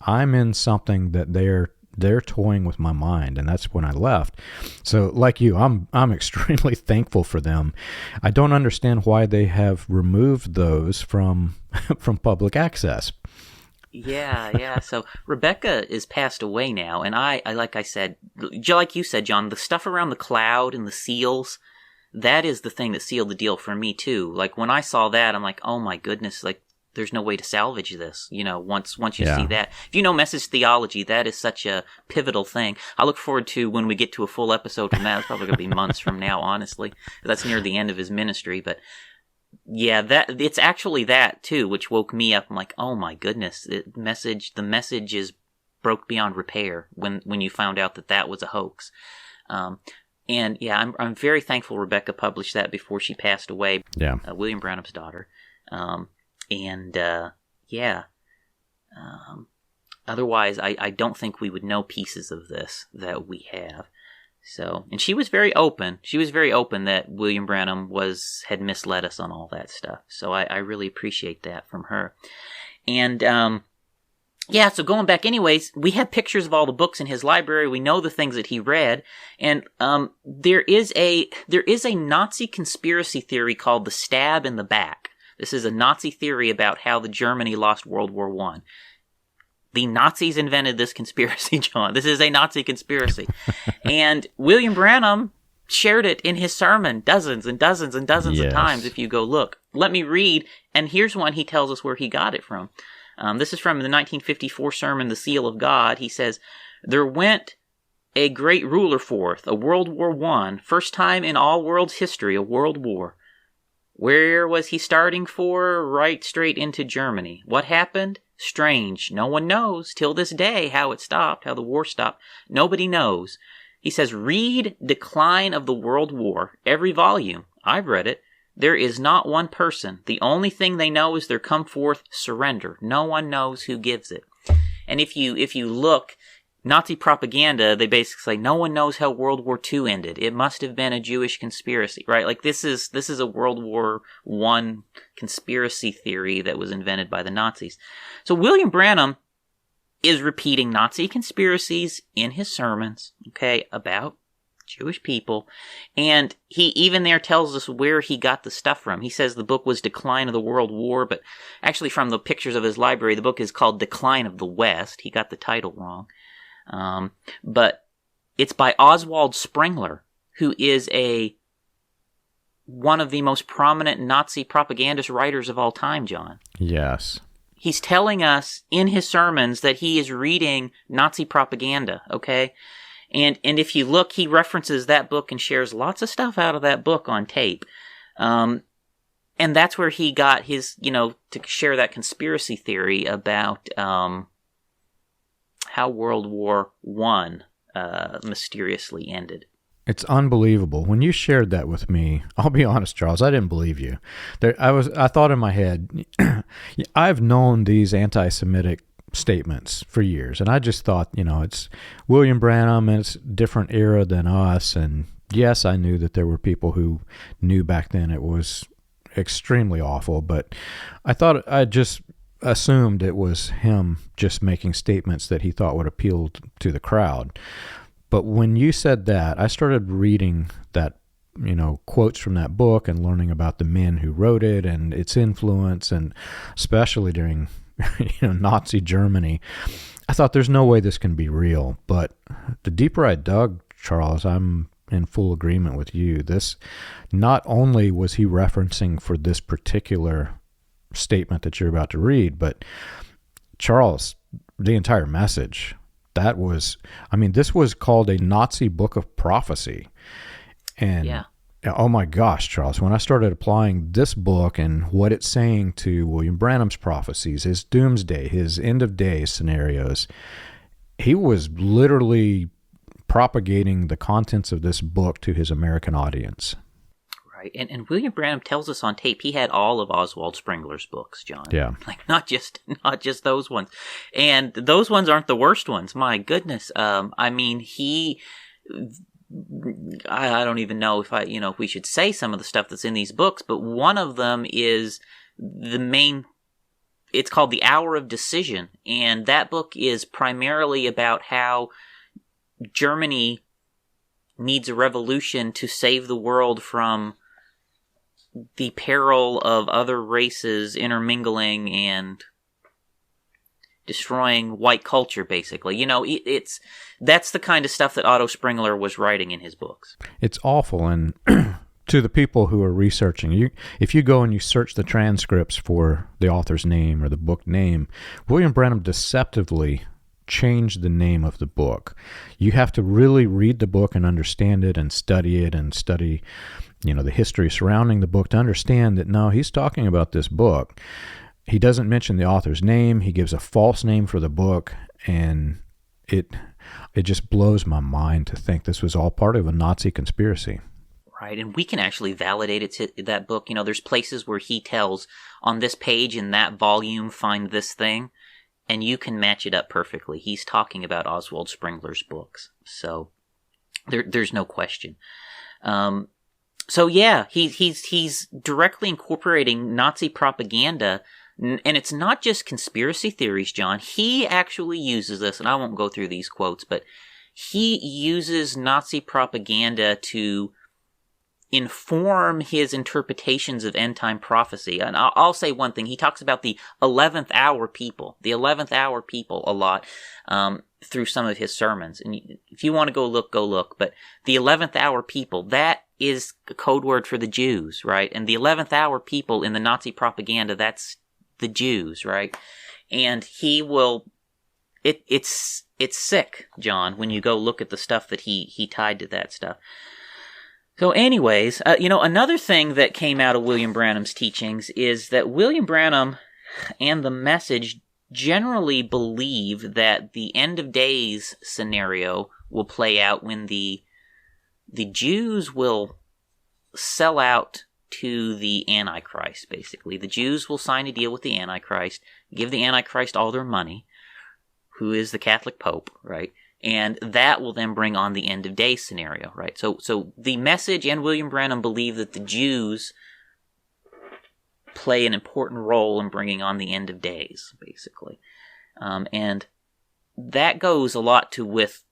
I'm in something that they're toying with my mind, and that's when I left. So like you, I'm extremely thankful for them. I don't understand why they have removed those from public access. Yeah. So Rebecca is passed away now, and I like I said, like you said, John, the stuff around the cloud and the seals, that is the thing that sealed the deal for me too. Like when I saw that, I'm like, oh my goodness, like there's no way to salvage this. Once you see that, if you know message theology, that is such a pivotal thing. I look forward to when we get to a full episode from that. It's probably going to be months from now, honestly. That's near the end of his ministry, but. Yeah, that it's actually that too, which woke me up. I'm like, oh my goodness, the message is broke beyond repair when you found out that was a hoax. And yeah, I'm very thankful Rebecca published that before she passed away. Yeah, William Branham's daughter. Otherwise, I don't think we would know pieces of this that we have. So, and she was very open. She was very open that William Branham had misled us on all that stuff. So I really appreciate that from her. And, yeah, so going back anyways, we have pictures of all the books in his library. We know the things that he read. And, there is a Nazi conspiracy theory called the stab in the back. This is a Nazi theory about how the Germany lost World War I. The Nazis invented this conspiracy, John. This is a Nazi conspiracy. And William Branham shared it in his sermon dozens and dozens and dozens of times if you go look. Let me read, and here's one he tells us where he got it from. This is from the 1954 sermon, The Seal of God. He says, "There went a great ruler forth, a World War I, first time in all world's history, a world war. Where was he starting for? Right straight into Germany. What happened? Strange. No one knows till this day how it stopped, how the war stopped. Nobody knows." He says, "Read Decline of the World War, every volume. I've read it. There is not one person. The only thing they know is there come forth surrender. No one knows who gives it." And if you look, Nazi propaganda, they basically say, no one knows how World War II ended. It must have been a Jewish conspiracy, right? Like this is a World War I conspiracy theory that was invented by the Nazis. So William Branham is repeating Nazi conspiracies in his sermons, okay, about Jewish people. And he even there tells us where he got the stuff from. He says the book was Decline of the World War, but actually from the pictures of his library, the book is called Decline of the West. He got the title wrong. But it's by Oswald Spengler, who is one of the most prominent Nazi propagandist writers of all time, John. Yes. He's telling us in his sermons that he is reading Nazi propaganda, okay? And if you look, he references that book and shares lots of stuff out of that book on tape. And that's where he got his, to share that conspiracy theory about how World War I mysteriously ended. It's unbelievable. When you shared that with me, I'll be honest, Charles, I didn't believe you. I thought in my head, I've known these anti-Semitic statements for years, and I just thought, it's William Branham, and it's a different era than us, and yes, I knew that there were people who knew back then it was extremely awful, but I thought I just assumed it was him just making statements that he thought would appeal to the crowd. But when you said that, I started reading that, quotes from that book and learning about the men who wrote it and its influence, and especially during Nazi Germany. I thought there's no way this can be real. But the deeper I dug, Charles, I'm in full agreement with you. This, not only was he referencing for this particular statement that you're about to read, but Charles, the entire message, this was called a Nazi book of prophecy. And oh my gosh, Charles, when I started applying this book and what it's saying to William Branham's prophecies, his doomsday, his end of days scenarios, he was literally propagating the contents of this book to his American audience. Right. And William Branham tells us on tape he had all of Oswald Spengler's books, John. Yeah. Like not just those ones. And those ones aren't the worst ones. My goodness. I don't even know if we should say some of the stuff that's in these books, but one of them is it's called The Hour of Decision. And that book is primarily about how Germany needs a revolution to save the world from the peril of other races intermingling and destroying white culture, basically. That's the kind of stuff that Otto Spengler was writing in his books. It's awful, and to the people who are researching, if you go and you search the transcripts for the author's name or the book name, William Branham deceptively changed the name of the book. You have to really read the book and understand it and study the history surrounding the book to understand that, no, he's talking about this book. He doesn't mention the author's name. He gives a false name for the book, and it just blows my mind to think this was all part of a Nazi conspiracy. Right, and we can actually validate that book. There's places where he tells, on this page in that volume, find this thing, and you can match it up perfectly. He's talking about Oswald Spengler's books. So, There's no question. So yeah, he's directly incorporating Nazi propaganda, and it's not just conspiracy theories, John. He actually uses this, and I won't go through these quotes, but he uses Nazi propaganda to inform his interpretations of end-time prophecy. And I'll say one thing. He talks about the 11th hour people a lot through some of his sermons. And if you want to go look. But the 11th hour people, that is a code word for the Jews, right? And the 11th hour people in the Nazi propaganda, that's the Jews, right? And he will... It's sick, John, when you go look at the stuff that he tied to that stuff. So anyways, another thing that came out of William Branham's teachings is that William Branham and the message generally believe that the end of days scenario will play out when the Jews will sell out to the Antichrist, basically. The Jews will sign a deal with the Antichrist, give the Antichrist all their money, who is the Catholic Pope, right? And that will then bring on the end of days scenario, right? So the message and William Branham believe that the Jews play an important role in bringing on the end of days, basically. And that goes a lot with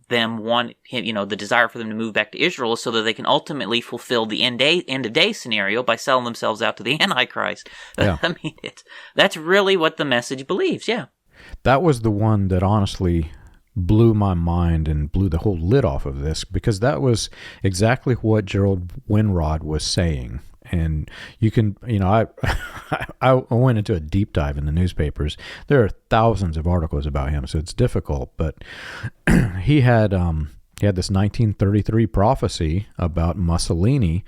them the desire for them to move back to Israel so that they can ultimately fulfill the end of days scenario by selling themselves out to the Antichrist. Yeah. I mean, that's really what the message believes, yeah. That was the one that honestly blew my mind and blew the whole lid off of this, because that was exactly what Gerald Winrod was saying. And you can, I went into a deep dive in the newspapers. There are thousands of articles about him, so it's difficult. But he had this 1933 prophecy about Mussolini,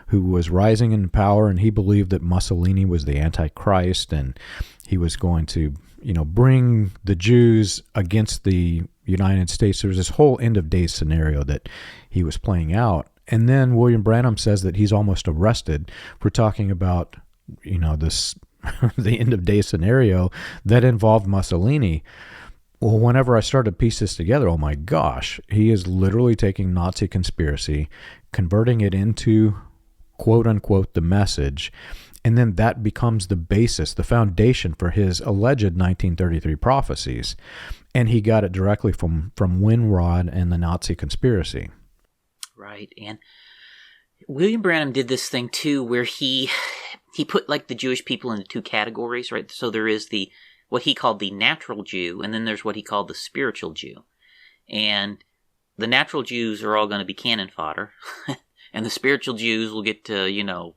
who was rising in power, and he believed that Mussolini was the Antichrist, and he was going to, bring the Jews against the United States. There was this whole end of days scenario that he was playing out. And then William Branham says that he's almost arrested for talking about, this the end of days scenario that involved Mussolini. Well, whenever I started to piece this together, oh my gosh, he is literally taking Nazi conspiracy, converting it into quote unquote the message, and then that becomes the basis, the foundation for his alleged 1933 prophecies. And he got it directly from Winrod and the Nazi conspiracy. Right, and William Branham did this thing too, where he put like the Jewish people into two categories, right? So there is what he called the natural Jew, and then there's what he called the spiritual Jew. And the natural Jews are all going to be cannon fodder, and the spiritual Jews will get to,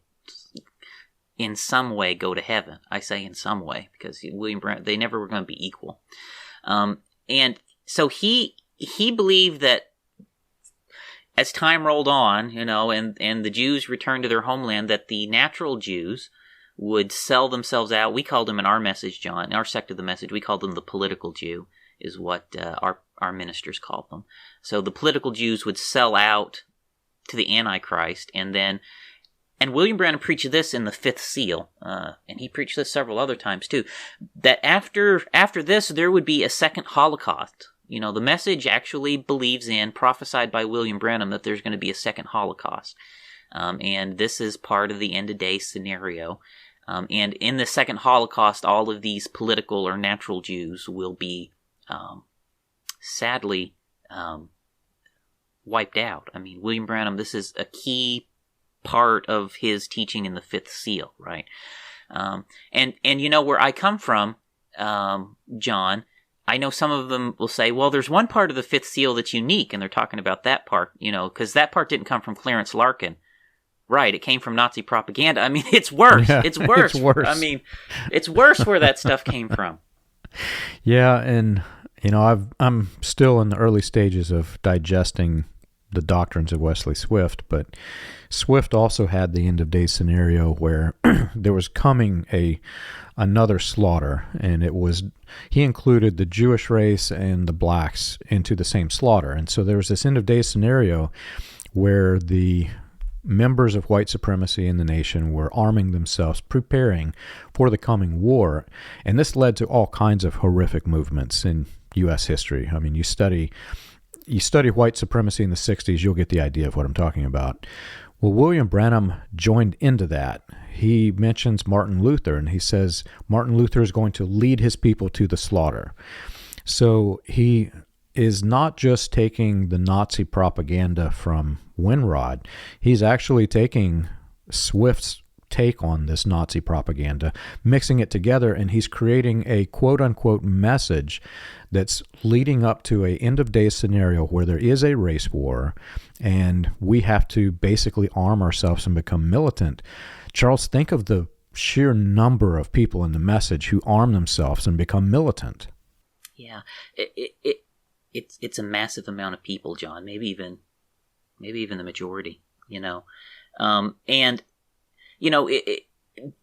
in some way go to heaven. I say in some way, because William Branham, they never were going to be equal. And so he believed that as time rolled on, and the Jews returned to their homeland, that the natural Jews would sell themselves out. We called them in our message, John, in our sect of the message, we called them the political Jew, is what our ministers called them. So the political Jews would sell out to the Antichrist, and William Branham preached this in the fifth seal, and he preached this several other times too, that after this there would be a second Holocaust. The message actually believes in, prophesied by William Branham, that there's going to be a second Holocaust. And this is part of the end of days scenario. And in the second Holocaust, all of these political or natural Jews will be, sadly, wiped out. I mean, William Branham, this is a key part of his teaching in the fifth seal, right? And where I come from, John, I know some of them will say, well, there's one part of the fifth seal that's unique, and they're talking about that part, because that part didn't come from Clarence Larkin. Right, it came from Nazi propaganda. I mean, it's worse. Yeah, it's worse. It's worse. I mean, it's worse where that stuff came from. Yeah, and, I'm still in the early stages of digesting the doctrines of Wesley Swift, but Swift also had the end of days scenario where there was coming another slaughter, and he included the Jewish race and the blacks into the same slaughter. And so there was this end of days scenario where the members of white supremacy in the nation were arming themselves, preparing for the coming war. And this led to all kinds of horrific movements in U.S. history. I mean, you study you study white supremacy in the 60s, you'll get the idea of what I'm talking about. Well, William Branham joined into that. He mentions Martin Luther, and he says Martin Luther is going to lead his people to the slaughter. So he is not just taking the Nazi propaganda from Winrod. He's actually taking Swift's take on this Nazi propaganda, mixing it together, and he's creating a quote-unquote message that's leading up to a end-of-days scenario where there is a race war, and we have to basically arm ourselves and become militant. Charles, think of the sheer number of people in the message who arm themselves and become militant. Yeah, it's a massive amount of people, John. Maybe even the majority.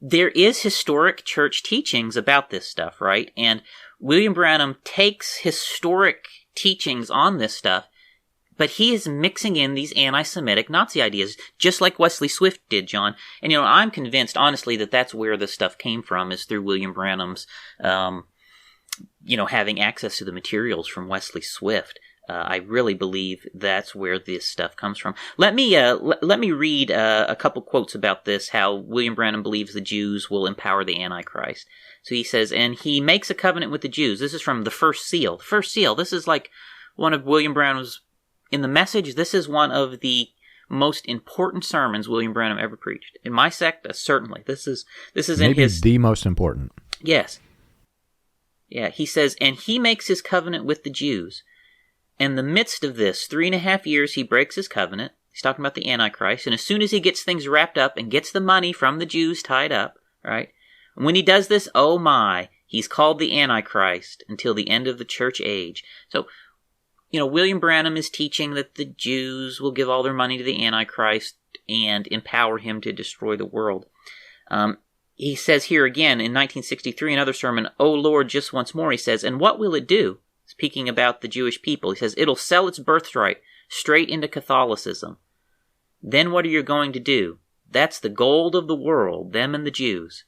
There is historic church teachings about this stuff, right? And William Branham takes historic teachings on this stuff, but he is mixing in these anti-Semitic Nazi ideas, just like Wesley Swift did, John. And, I'm convinced, honestly, that that's where this stuff came from, is through William Branham's, having access to the materials from Wesley Swift. I really believe that's where this stuff comes from. Let me read a couple quotes about this, how William Branham believes the Jews will empower the Antichrist. So he says, and he makes a covenant with the Jews. This is from the First Seal. The First Seal, this is like one of William Branham's, in the Message, this is one of the most important sermons William Branham ever preached. In my sect, certainly. This is maybe in his... the most important. Yes. Yeah, he says, and he makes his covenant with the Jews. In the midst of this, 3.5 years, he breaks his covenant. He's talking about the Antichrist. And as soon as he gets things wrapped up and gets the money from the Jews tied up, right? And when he does this, oh my, he's called the Antichrist until the end of the church age. So, William Branham is teaching that the Jews will give all their money to the Antichrist and empower him to destroy the world. He says here again in 1963, another sermon, "O Lord, just once more," he says, "and what will it do?" Speaking about the Jewish people, he says, "It'll sell its birthright straight into Catholicism. Then what are you going to do? That's the gold of the world, them and the Jews.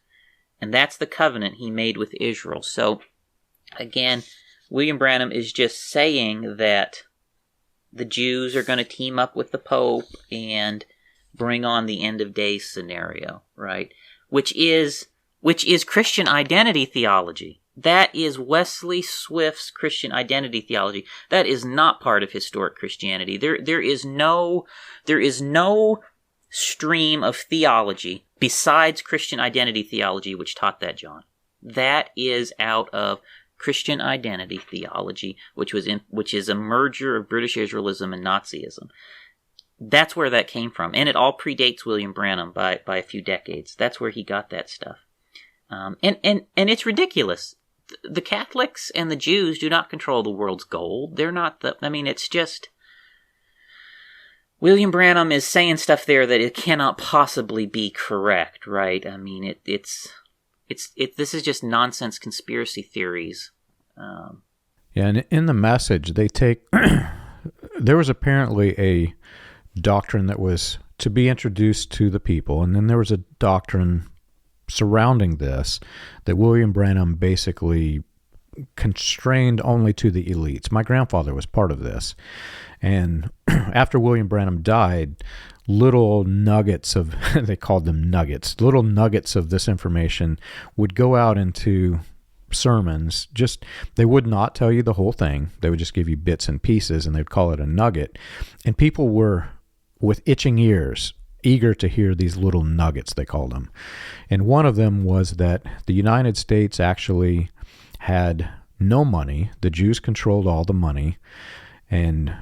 And that's the covenant he made with Israel." So, again, William Branham is just saying that the Jews are going to team up with the Pope and bring on the end of days scenario, right? Which is Christian identity theology. That is Wesley Swift's Christian identity theology. That is not part of historic Christianity. There is no stream of theology besides Christian identity theology which taught that, John. That is out of Christian identity theology, which is a merger of British Israelism and Nazism. That's where that came from, and it all predates William Branham by a few decades. That's where he got that stuff, and it's ridiculous. The Catholics and the Jews do not control the world's gold. They're not it's just William Branham is saying stuff there that it cannot possibly be correct, right? This is just nonsense conspiracy theories. Yeah, and in the Message, they take there was apparently a doctrine that was to be introduced to the people, and then there was a doctrine surrounding this that William Branham basically constrained only to the elites. My grandfather was part of this, and after William Branham died, little nuggets of they called them nuggets, little nuggets of this information would go out into sermons. Just they would not tell you the whole thing. They would just give you bits and pieces, and they'd call it a nugget, and people were with itching ears, eager to hear these little nuggets, they called them. And one of them was that the United States actually had no money. The Jews controlled all the money, and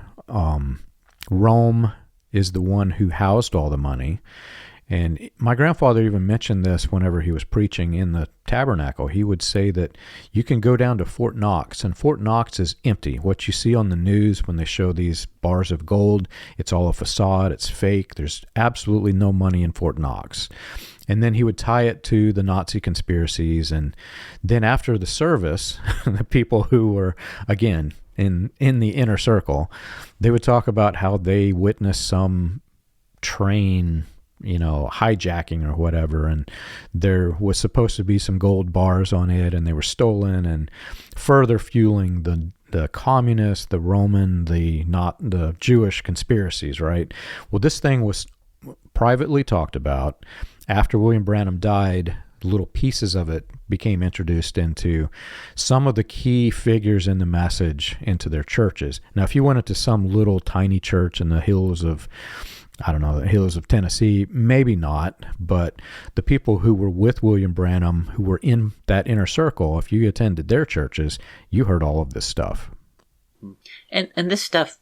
Rome is the one who housed all the money. And my grandfather even mentioned this whenever he was preaching in the tabernacle. He would say that you can go down to Fort Knox, and Fort Knox is empty. What you see on the news when they show these bars of gold, it's all a facade, it's fake. There's absolutely no money in Fort Knox. And then he would tie it to the Nazi conspiracies. And then after the service, the people who were, again, in the inner circle, they would talk about how they witnessed some train hijacking or whatever, and there was supposed to be some gold bars on it, and they were stolen, and further fueling the communist, the Roman, the Jewish conspiracies, right? Well, this thing was privately talked about. After William Branham died, little pieces of it became introduced into some of the key figures in the message into their churches. Now, if you went into some little tiny church in the hills of, the hills of Tennessee, maybe not, but the people who were with William Branham, who were in that inner circle, if you attended their churches, you heard all of this stuff. And this stuff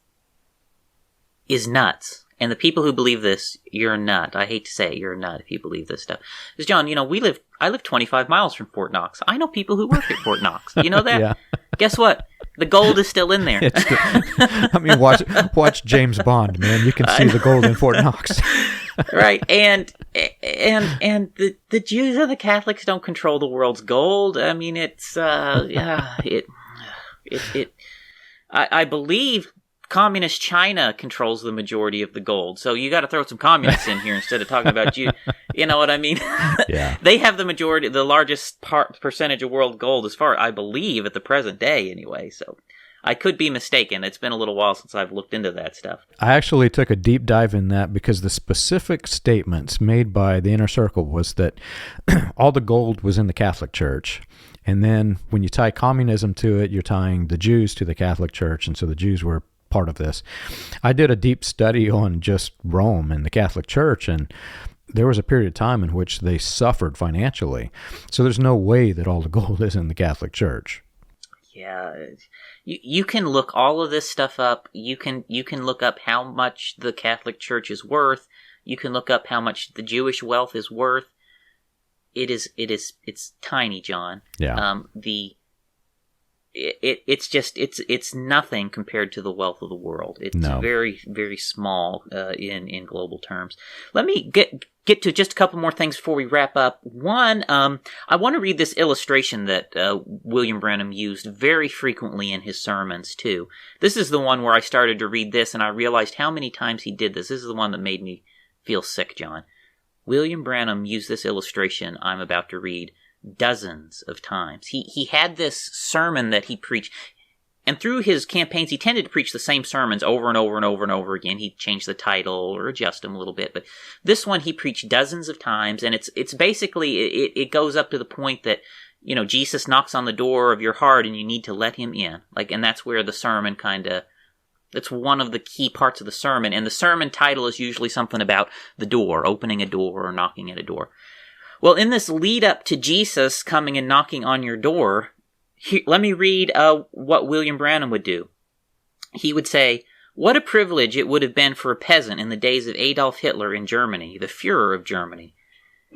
is nuts. And the people who believe this, you're a nut. I hate to say it, you're a nut if you believe this stuff. Because, John, I live 25 miles from Fort Knox. I know people who work at Fort Knox. You know that? Yeah. Guess what? The gold is still in there. Watch James Bond, man. You can see the gold in Fort Knox. Right. And the Jews and the Catholics don't control the world's gold. I mean, I believe Communist China controls the majority of the gold. So you got to throw some communists in here instead of talking about you. You know what I mean? Yeah. They have the largest percentage of world gold, as far I believe, at the present day anyway. So I could be mistaken. It's been a little while since I've looked into that stuff. I actually took a deep dive in that because the specific statements made by the Inner Circle was that all the gold was in the Catholic Church. And then when you tie communism to it, you're tying the Jews to the Catholic Church. And so the Jews were part of this. I did a deep study on just Rome and the Catholic Church, and there was a period of time in which they suffered financially. So there's no way that all the gold is in the Catholic Church. Yeah, you can look all of this stuff up. You can look up how much the Catholic Church is worth. You can look up how much the Jewish wealth is worth. It's tiny, John. Yeah. It's nothing compared to the wealth of the world. It's very, very small in global terms. Let me get to just a couple more things before we wrap up. One, I want to read this illustration that William Branham used very frequently in his sermons too. This is the one where I started to read this and I realized how many times he did this. This is the one that made me feel sick, John. William Branham used this illustration I'm about to read dozens of times. He had this sermon that he preached, and through his campaigns he tended to preach the same sermons over and over and over and over again. He'd change the title or adjust them a little bit, but this one he preached dozens of times, and it's basically it goes up to the point that, you know, Jesus knocks on the door of your heart and you need to let him in. And that's where the sermon that's one of the key parts of the sermon, and the sermon title is usually something about the door, opening a door or knocking at a door. Well, in this lead up to Jesus coming and knocking on your door, let me read what William Branham would do. He would say, "What a privilege it would have been for a peasant in the days of Adolf Hitler in Germany, the Führer of Germany,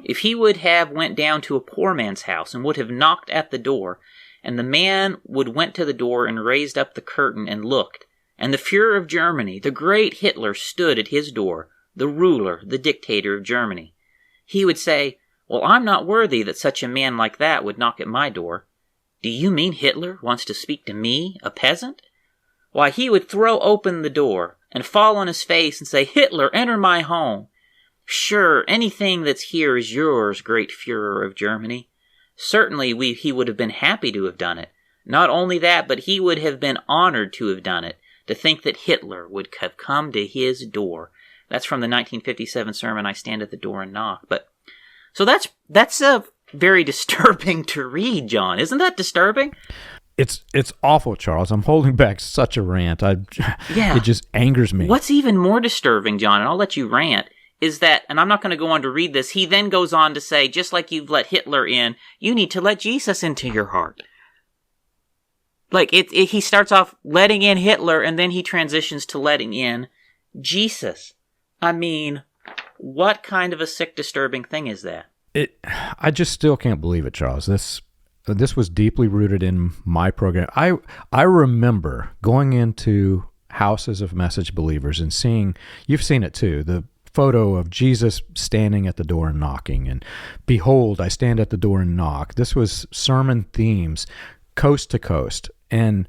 if he would have went down to a poor man's house and would have knocked at the door, and the man went to the door and raised up the curtain and looked, and the Führer of Germany, the great Hitler, stood at his door, the ruler, the dictator of Germany. He would say, 'Well, I'm not worthy that such a man like that would knock at my door. Do you mean Hitler wants to speak to me, a peasant?' Why, he would throw open the door and fall on his face and say, 'Hitler, enter my home. Sure, anything that's here is yours, great Führer of Germany.' Certainly he would have been happy to have done it. Not only that, but he would have been honored to have done it, to think that Hitler would have come to his door." That's from the 1957 sermon, "I Stand at the Door and Knock." So that's very disturbing to read, John. Isn't that disturbing? It's awful, Charles. I'm holding back such a rant. It just angers me. What's even more disturbing, John, and I'll let you rant, is that, and I'm not going to go on to read this, he then goes on to say, just like you've let Hitler in, you need to let Jesus into your heart. He starts off letting in Hitler, and then he transitions to letting in Jesus. I mean, what kind of a sick, disturbing thing is that? I just still can't believe it, Charles. This was deeply rooted in my program. I remember going into houses of message believers and seeing, you've seen it too, the photo of Jesus standing at the door and knocking, and "Behold, I stand at the door and knock." This was sermon themes, coast to coast. And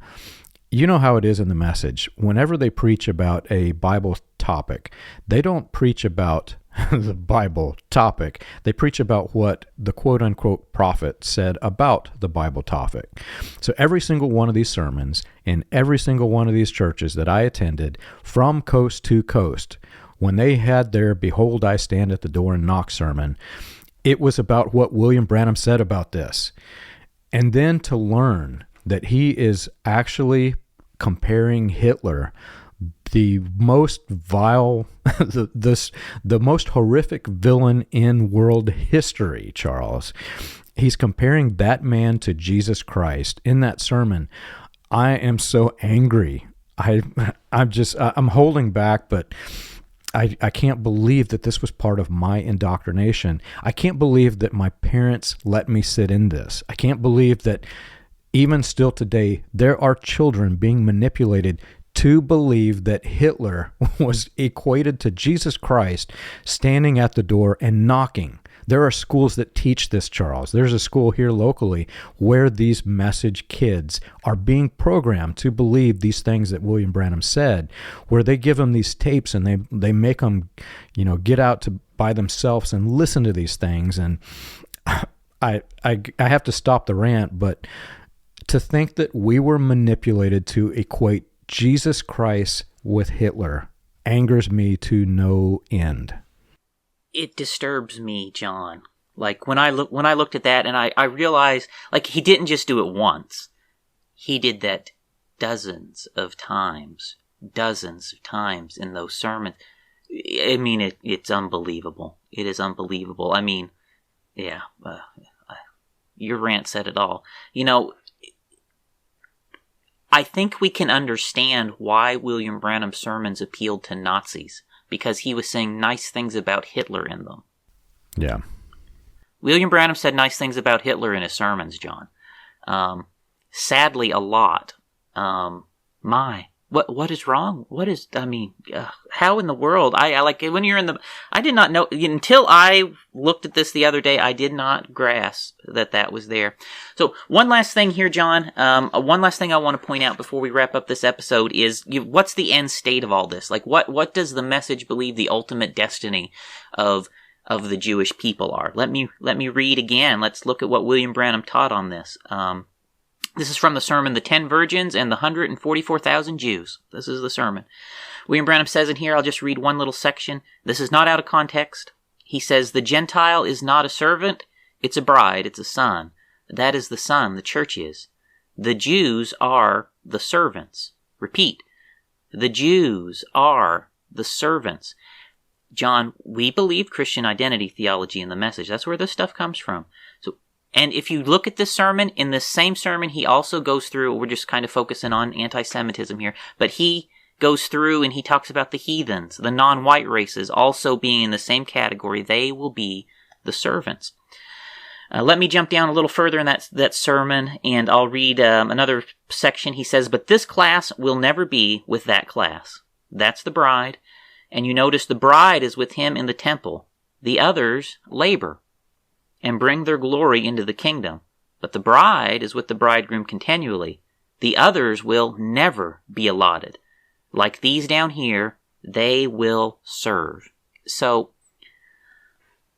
you know how it is in the message. Whenever they preach about a Bible topic, they don't preach about the Bible topic. They preach about what the quote-unquote prophet said about the Bible topic. So every single one of these sermons in every single one of these churches that I attended from coast to coast, when they had their Behold, I Stand at the Door and Knock sermon, it was about what William Branham said about this. And then to learn that he is actually comparing Hitler, the most vile, the most horrific villain in world history, Charles. He's comparing that man to Jesus Christ in that sermon. I am so angry. I'm holding back, but I can't believe that this was part of my indoctrination. I can't believe that my parents let me sit in this. I can't believe that even still today, there are children being manipulated to believe that Hitler was equated to Jesus Christ standing at the door and knocking. There are schools that teach this, Charles. There's a school here locally where these message kids are being programmed to believe these things that William Branham said, where they give them these tapes and they make them, get out to by themselves and listen to these things. And I have to stop the rant, but to think that we were manipulated to equate Jesus Christ with Hitler angers me to no end. It disturbs me, John. Like when I looked at that and I realized, like, he didn't just do it once. He did that dozens of times in those sermons. I mean, it's unbelievable. It is unbelievable. I mean, yeah, your rant said it all. I think we can understand why William Branham's sermons appealed to Nazis, because he was saying nice things about Hitler in them. Yeah. William Branham said nice things about Hitler in his sermons, John. Sadly, a lot. What is wrong? How in the world? I like when you're in the. I did not know until I looked at this the other day. I did not grasp that was there. So one last thing here, John. One last thing I want to point out before we wrap up this episode is what's the end state of all this? Like what does the message believe the ultimate destiny of the Jewish people are? Let me read again. Let's look at what William Branham taught on this. This is from the sermon, The 10 Virgins and the 144,000 Jews. This is the sermon. William Branham says in here, I'll just read one little section. This is not out of context. He says, the Gentile is not a servant, it's a bride, it's a son. That is the son, the church is. The Jews are the servants. Repeat, the Jews are the servants. John, we believe Christian identity theology in the message. That's where this stuff comes from. And if you look at this sermon, in this same sermon, he also goes through, we're just kind of focusing on anti-Semitism here, but he goes through and he talks about the heathens, the non-white races, also being in the same category. They will be the servants. Let me jump down a little further in that sermon, and I'll read another section. He says, but this class will never be with that class. That's the bride. And you notice the bride is with him in the temple. The others labor and bring their glory into the kingdom. But the bride is with the bridegroom continually. The others will never be allotted. Like these down here, they will serve. So,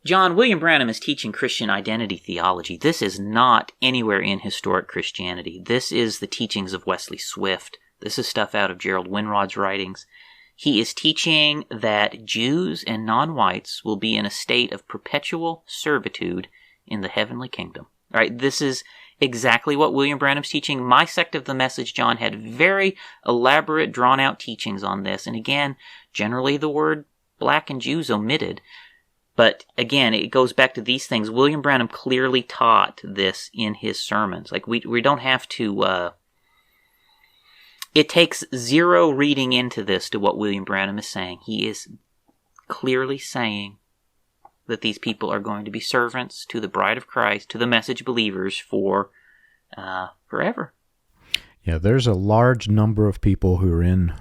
John, William Branham is teaching Christian identity theology. This is not anywhere in historic Christianity. This is the teachings of Wesley Swift. This is stuff out of Gerald Winrod's writings. He is teaching that Jews and non-whites will be in a state of perpetual servitude in the heavenly kingdom. All right, this is exactly what William Branham's teaching. My sect of the message, John, had very elaborate, drawn-out teachings on this. And again, generally the word black and Jews omitted. But again, it goes back to these things. William Branham clearly taught this in his sermons. Like, we don't have to... It takes zero reading into this to what William Branham is saying. He is clearly saying that these people are going to be servants to the bride of Christ, to the message believers for forever. Yeah, there's a large number of people who are in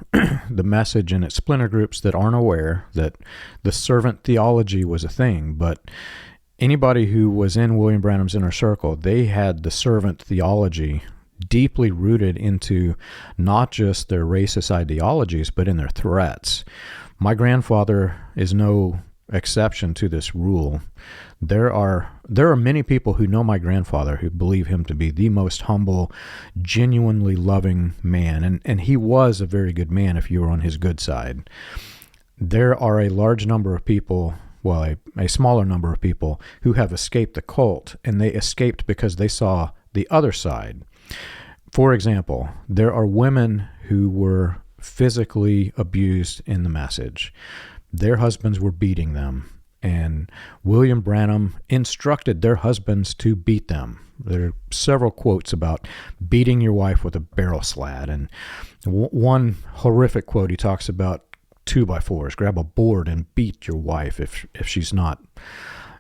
the message and its splinter groups that aren't aware that the servant theology was a thing, but anybody who was in William Branham's inner circle, they had the servant theology deeply rooted into not just their racist ideologies, but in their threats. My grandfather is no exception to this rule. There are many people who know my grandfather who believe him to be the most humble, genuinely loving man, and he was a very good man if you were on his good side. There are a large number of people, well, a smaller number of people who have escaped the cult, and they escaped because they saw the other side. For example, there are women who were physically abused in the message. Their husbands were beating them, and William Branham instructed their husbands to beat them. There are several quotes about beating your wife with a barrel slat, and one horrific quote, he talks about 2x4s. Grab a board and beat your wife if she's not.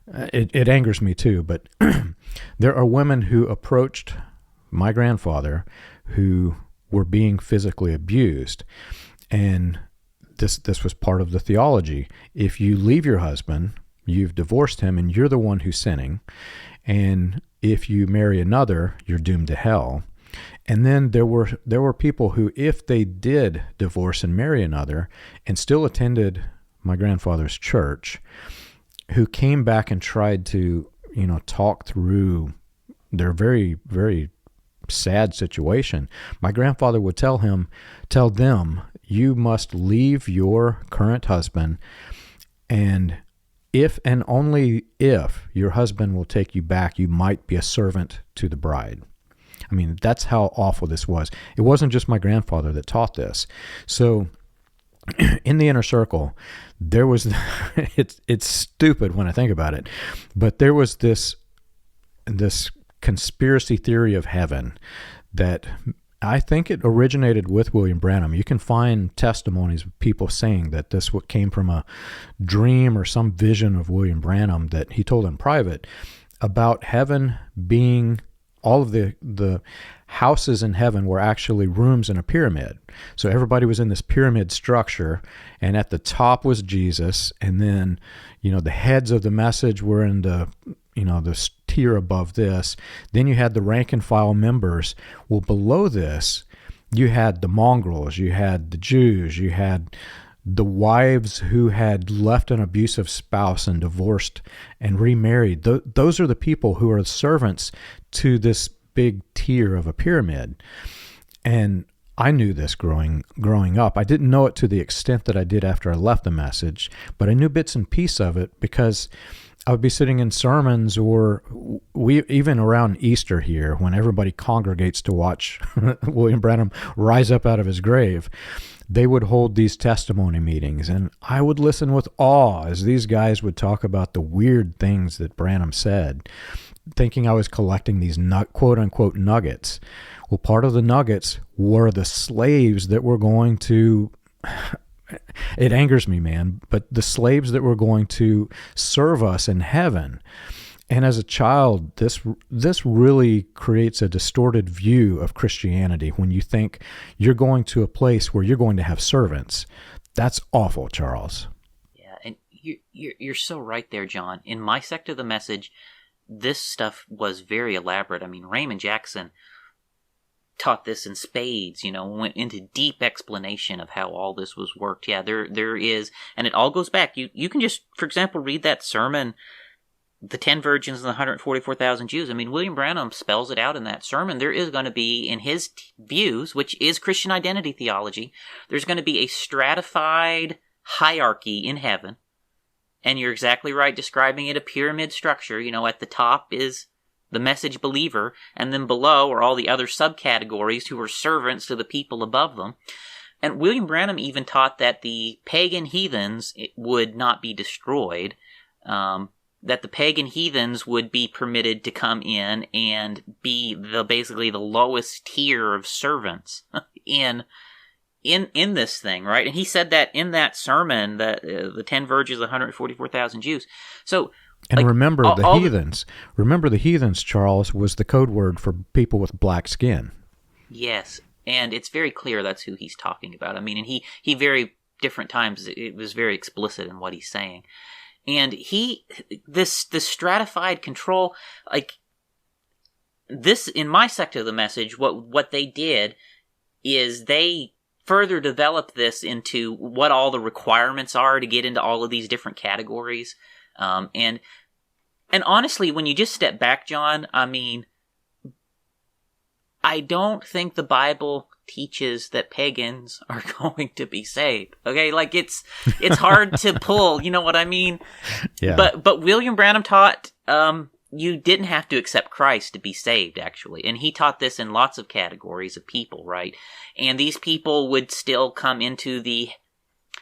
It angers me too, but there are women who approached my grandfather who were being physically abused, and this was part of the theology. If you leave your husband, you've divorced him, and you're the one who's sinning, and if you marry another, you're doomed to hell. And then there were people who, if they did divorce and marry another and still attended my grandfather's church, who came back and tried to, talk through their very, very sad situation. My grandfather would tell them, you must leave your current husband, and if and only if your husband will take you back, you might be a servant to the bride. I mean, that's how awful this was. It wasn't just my grandfather that taught this. So in the inner circle, there was, it's stupid when I think about it, but there was this conspiracy theory of heaven that I think it originated with William Branham. You can find testimonies of people saying that this came from a dream or some vision of William Branham that he told in private about heaven being, all of the houses in heaven were actually rooms in a pyramid. So everybody was in this pyramid structure, and at the top was Jesus, and then, the heads of the message were in the tier above this. Then you had the rank and file members. Well, below this, you had the mongrels, you had the Jews, you had the wives who had left an abusive spouse and divorced and remarried. Those are the people who are servants to this big tier of a pyramid. And I knew this growing up. I didn't know it to the extent that I did after I left the message, but I knew bits and pieces of it because I would be sitting in sermons, or even around Easter here, when everybody congregates to watch William Branham rise up out of his grave. They would hold these testimony meetings, and I would listen with awe as these guys would talk about the weird things that Branham said, thinking I was collecting these quote-unquote nuggets. Well, part of the nuggets were the slaves that were going to... It angers me, man, but the slaves that were going to serve us in heaven. And as a child, this really creates a distorted view of Christianity when you think you're going to a place where you're going to have servants. That's awful, Charles. Yeah, and you're so right there, John. In my sect of the message, this stuff was very elaborate. I mean, Raymond Jackson taught this in spades, went into deep explanation of how all this was worked. Yeah, there is, and it all goes back. You can just, for example, read that sermon, The 10 Virgins and the 144,000 Jews. I mean, William Branham spells it out in that sermon. There is going to be, in his views, which is Christian identity theology, there's going to be a stratified hierarchy in heaven. And you're exactly right describing it, a pyramid structure. At the top is the message believer, and then below are all the other subcategories who are servants to the people above them. And William Branham even taught that the pagan heathens would not be destroyed, that the pagan heathens would be permitted to come in and be basically the lowest tier of servants in this thing, right? And he said that in that sermon, that the 10 virgins, the 144,000 Jews. So, and remember the heathens. Remember the heathens, Charles, was the code word for people with black skin. Yes, and it's very clear that's who he's talking about. I mean, and he very different times, it was very explicit in what he's saying. And this stratified control, this, in my sect of the message, what they did is they further develop this into what all the requirements are to get into all of these different categories. And honestly, when you just step back, John, I mean, I don't think the Bible teaches that pagans are going to be saved. Okay, like it's hard to pull, you know what I mean? Yeah. But William Branham taught you didn't have to accept Christ to be saved, actually. And he taught this in lots of categories of people, right? And these people would still come into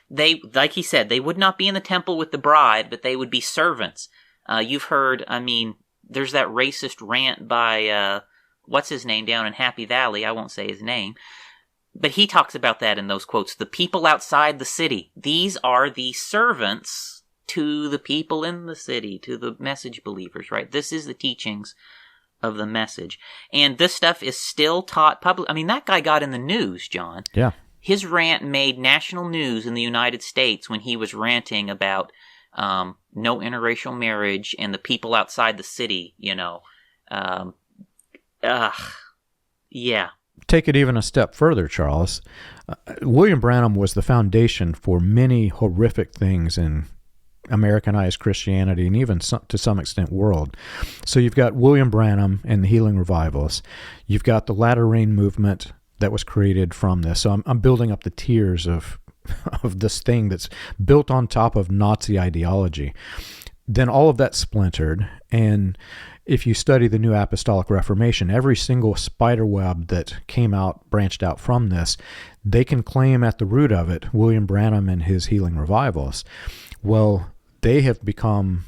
like he said, they would not be in the temple with the bride, but they would be servants. You've heard, I mean, there's that racist rant by, what's his name down in Happy Valley? I won't say his name. But he talks about that in those quotes. The people outside the city, these are the servants to the people in the city, to the message believers, right? This is the teachings of the message. And this stuff is still taught public. I mean, that guy got in the news, John. Yeah. His rant made national news in the United States when he was ranting about no interracial marriage and the people outside the city, you know. Yeah. Take it even a step further, Charles. William Branham was the foundation for many horrific things in Americanized Christianity and even to some extent world. So you've got William Branham and the Healing Revivals. You've got the Latter Rain movement that was created from this. So I'm building up the tiers of this thing that's built on top of Nazi ideology. Then all of that splintered, and if you study the New Apostolic Reformation, every single spider web that came out, branched out from this, they can claim at the root of it William Branham and his Healing Revivals. Well, they have become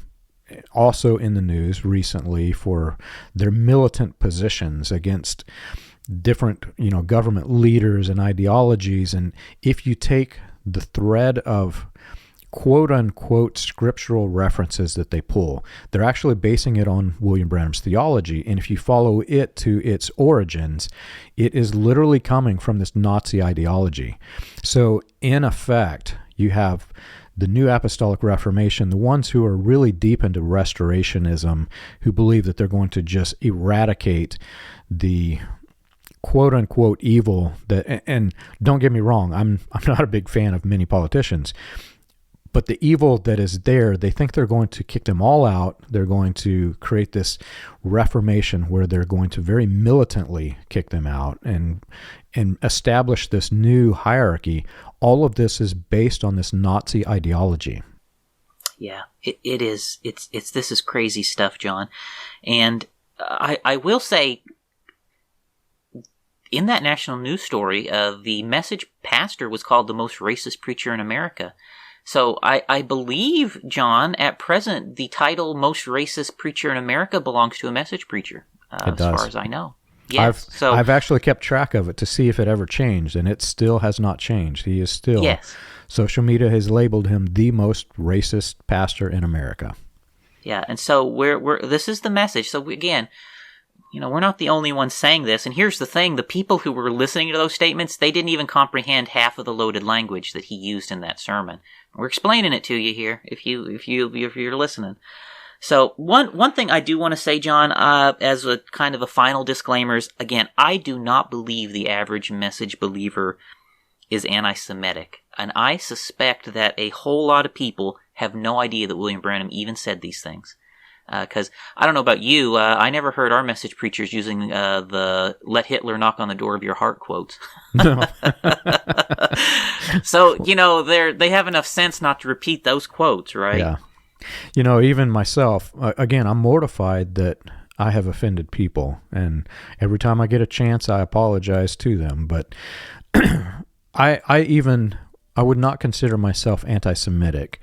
also in the news recently for their militant positions against different, government leaders and ideologies. And if you take the thread of quote-unquote scriptural references that they pull, they're actually basing it on William Branham's theology. And if you follow it to its origins, it is literally coming from this Nazi ideology. So in effect, you have the New Apostolic Reformation, the ones who are really deep into restorationism, who believe that they're going to just eradicate the quote-unquote evil that, and don't get me wrong, I'm not a big fan of many politicians, but the evil that is there, they think they're going to kick them all out. They're going to create this reformation where they're going to very militantly kick them out and establish this new hierarchy. All of this is based on this Nazi ideology. Yeah, it is. This is crazy stuff, John. And I will say, in that national news story, the message pastor was called the most racist preacher in America. So I believe, John, at present, the title most racist preacher in America belongs to a message preacher, as far as I know. Yes. I've actually kept track of it to see if it ever changed, and it still has not changed. He is still, yes. Social media has labeled him the most racist pastor in America. Yeah, and so this is the message. So again, we're not the only ones saying this. And here's the thing: the people who were listening to those statements, they didn't even comprehend half of the loaded language that he used in that sermon. We're explaining it to you here, if you're listening. So one thing I do want to say, John, as a kind of a final disclaimer is, again, I do not believe the average message believer is anti-Semitic. And I suspect that a whole lot of people have no idea that William Branham even said these things. Because I don't know about you, I never heard our message preachers using the "Let Hitler knock on the door of your heart" quotes. No. So they have enough sense not to repeat those quotes, right? Yeah. Even myself, again, I'm mortified that I have offended people, and every time I get a chance, I apologize to them. But I would not consider myself anti-Semitic.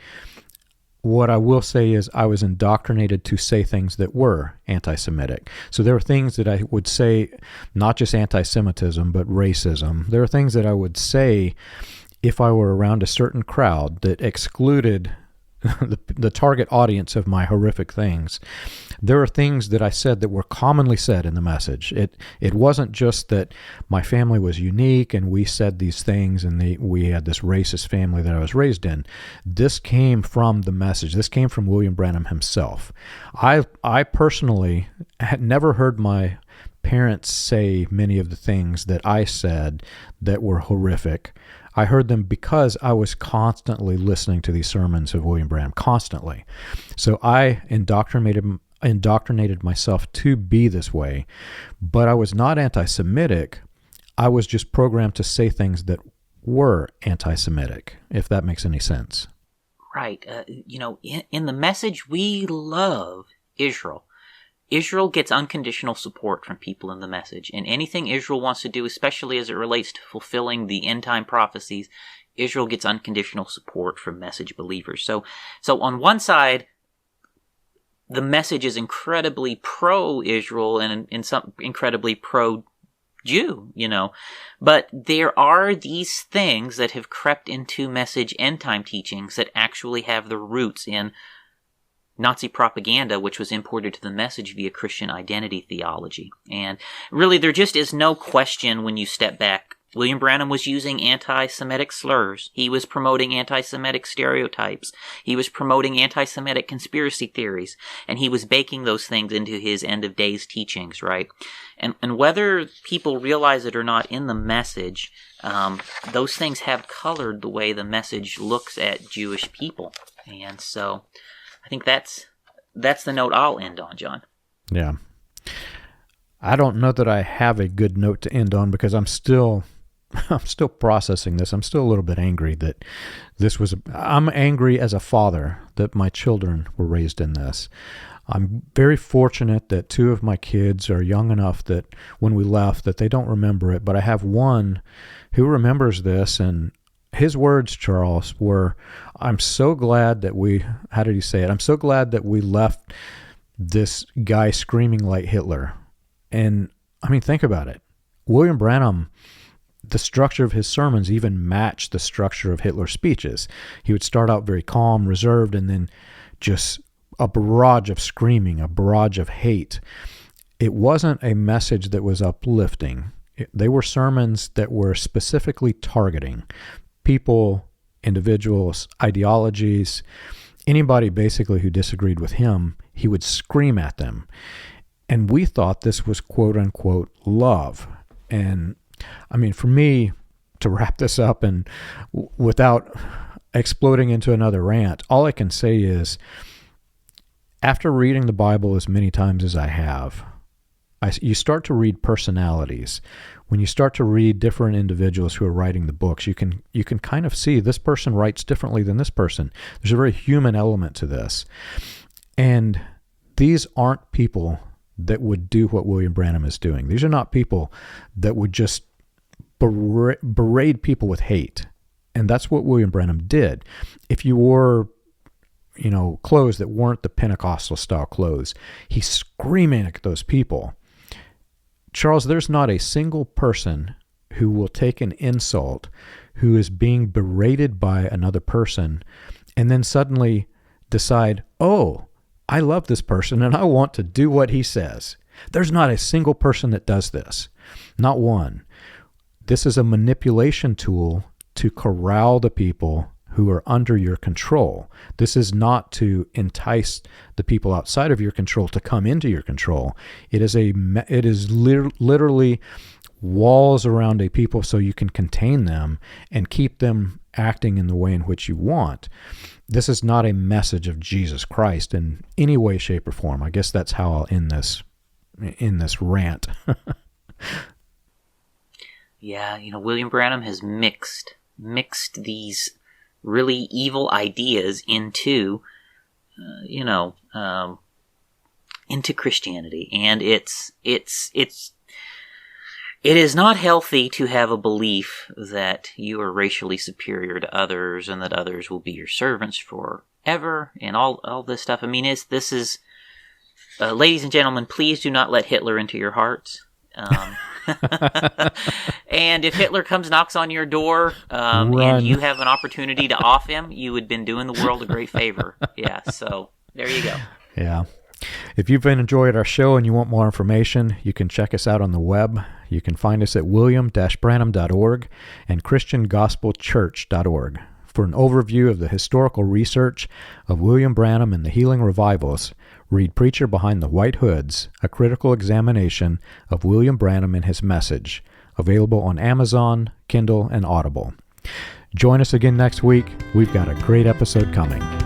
What I will say is I was indoctrinated to say things that were anti-Semitic. So there are things that I would say, not just anti-Semitism, but racism. There are things that I would say if I were around a certain crowd that excluded the target audience of my horrific things. There are things that I said that were commonly said in the message. It wasn't just that my family was unique and we said these things and we had this racist family that I was raised in. This came from the message. This came from William Branham himself. I personally had never heard my parents say many of the things that I said that were horrific. I heard them because I was constantly listening to these sermons of William Branham, constantly. So I indoctrinated myself to be this way, but I was not anti-Semitic. I was just programmed to say things that were anti-Semitic, if that makes any sense. Right. In the message, we love Israel. Israel gets unconditional support from people in the message, and anything Israel wants to do, especially as it relates to fulfilling the end-time prophecies, Israel gets unconditional support from message believers. So on one side, the message is incredibly pro-Israel and in some incredibly pro-Jew, but there are these things that have crept into message end-time teachings that actually have their roots in Nazi propaganda, which was imported to the message via Christian identity theology. And really, there just is no question when you step back. William Branham was using anti-Semitic slurs. He was promoting anti-Semitic stereotypes. He was promoting anti-Semitic conspiracy theories. And he was baking those things into his end-of-days teachings, right? And whether people realize it or not in the message, those things have colored the way the message looks at Jewish people. And so I think that's the note I'll end on, John. Yeah. I don't know that I have a good note to end on because I'm still processing this. I'm still a little bit angry that I'm angry as a father that my children were raised in this. I'm very fortunate that 2 of my kids are young enough that when we left that they don't remember it, but I have one who remembers this, and his words, Charles, were, I'm so glad that how did he say it? I'm so glad that we left this guy screaming like Hitler. And I mean, think about it. William Branham, the structure of his sermons even matched the structure of Hitler's speeches. He would start out very calm, reserved, and then just a barrage of screaming, a barrage of hate. It wasn't a message that was uplifting. They were sermons that were specifically targeting people, individuals, ideologies, anybody basically who disagreed with him. He would scream at them. And we thought this was quote unquote love. And I mean, for me to wrap this up and without exploding into another rant, all I can say is after reading the Bible as many times as I have, you start to read personalities. When you start to read different individuals who are writing the books, you can kind of see this person writes differently than this person. There's a very human element to this. And these aren't people that would do what William Branham is doing. These are not people that would just berate people with hate. And that's what William Branham did. If you wore, clothes that weren't the Pentecostal style clothes, he's screaming at those people. Charles, there's not a single person who will take an insult, who is being berated by another person, and then suddenly decide, oh, I love this person and I want to do what he says. There's not a single person that does this. Not one. This is a manipulation tool to corral the people who are under your control. This is not to entice the people outside of your control to come into your control. It is literally walls around a people so you can contain them and keep them acting in the way in which you want. This is not a message of Jesus Christ in any way, shape, or form. I guess that's how I'll end this rant. Yeah, William Branham has mixed these really evil ideas into Christianity, and it is not healthy to have a belief that you are racially superior to others and that others will be your servants forever and all this stuff. I mean, this is ladies and gentlemen, please do not let Hitler into your hearts. And if Hitler knocks on your door, and you have an opportunity to off him, you would have been doing the world a great favor. Yeah, so there you go. Yeah. If you've enjoyed our show and you want more information, you can check us out on the web. You can find us at william-branham.org and christiangospelchurch.org. For an overview of the historical research of William Branham and the Healing Revivals, read Preacher Behind the White Hoods, a critical examination of William Branham and his message, available on Amazon, Kindle, and Audible. Join us again next week. We've got a great episode coming.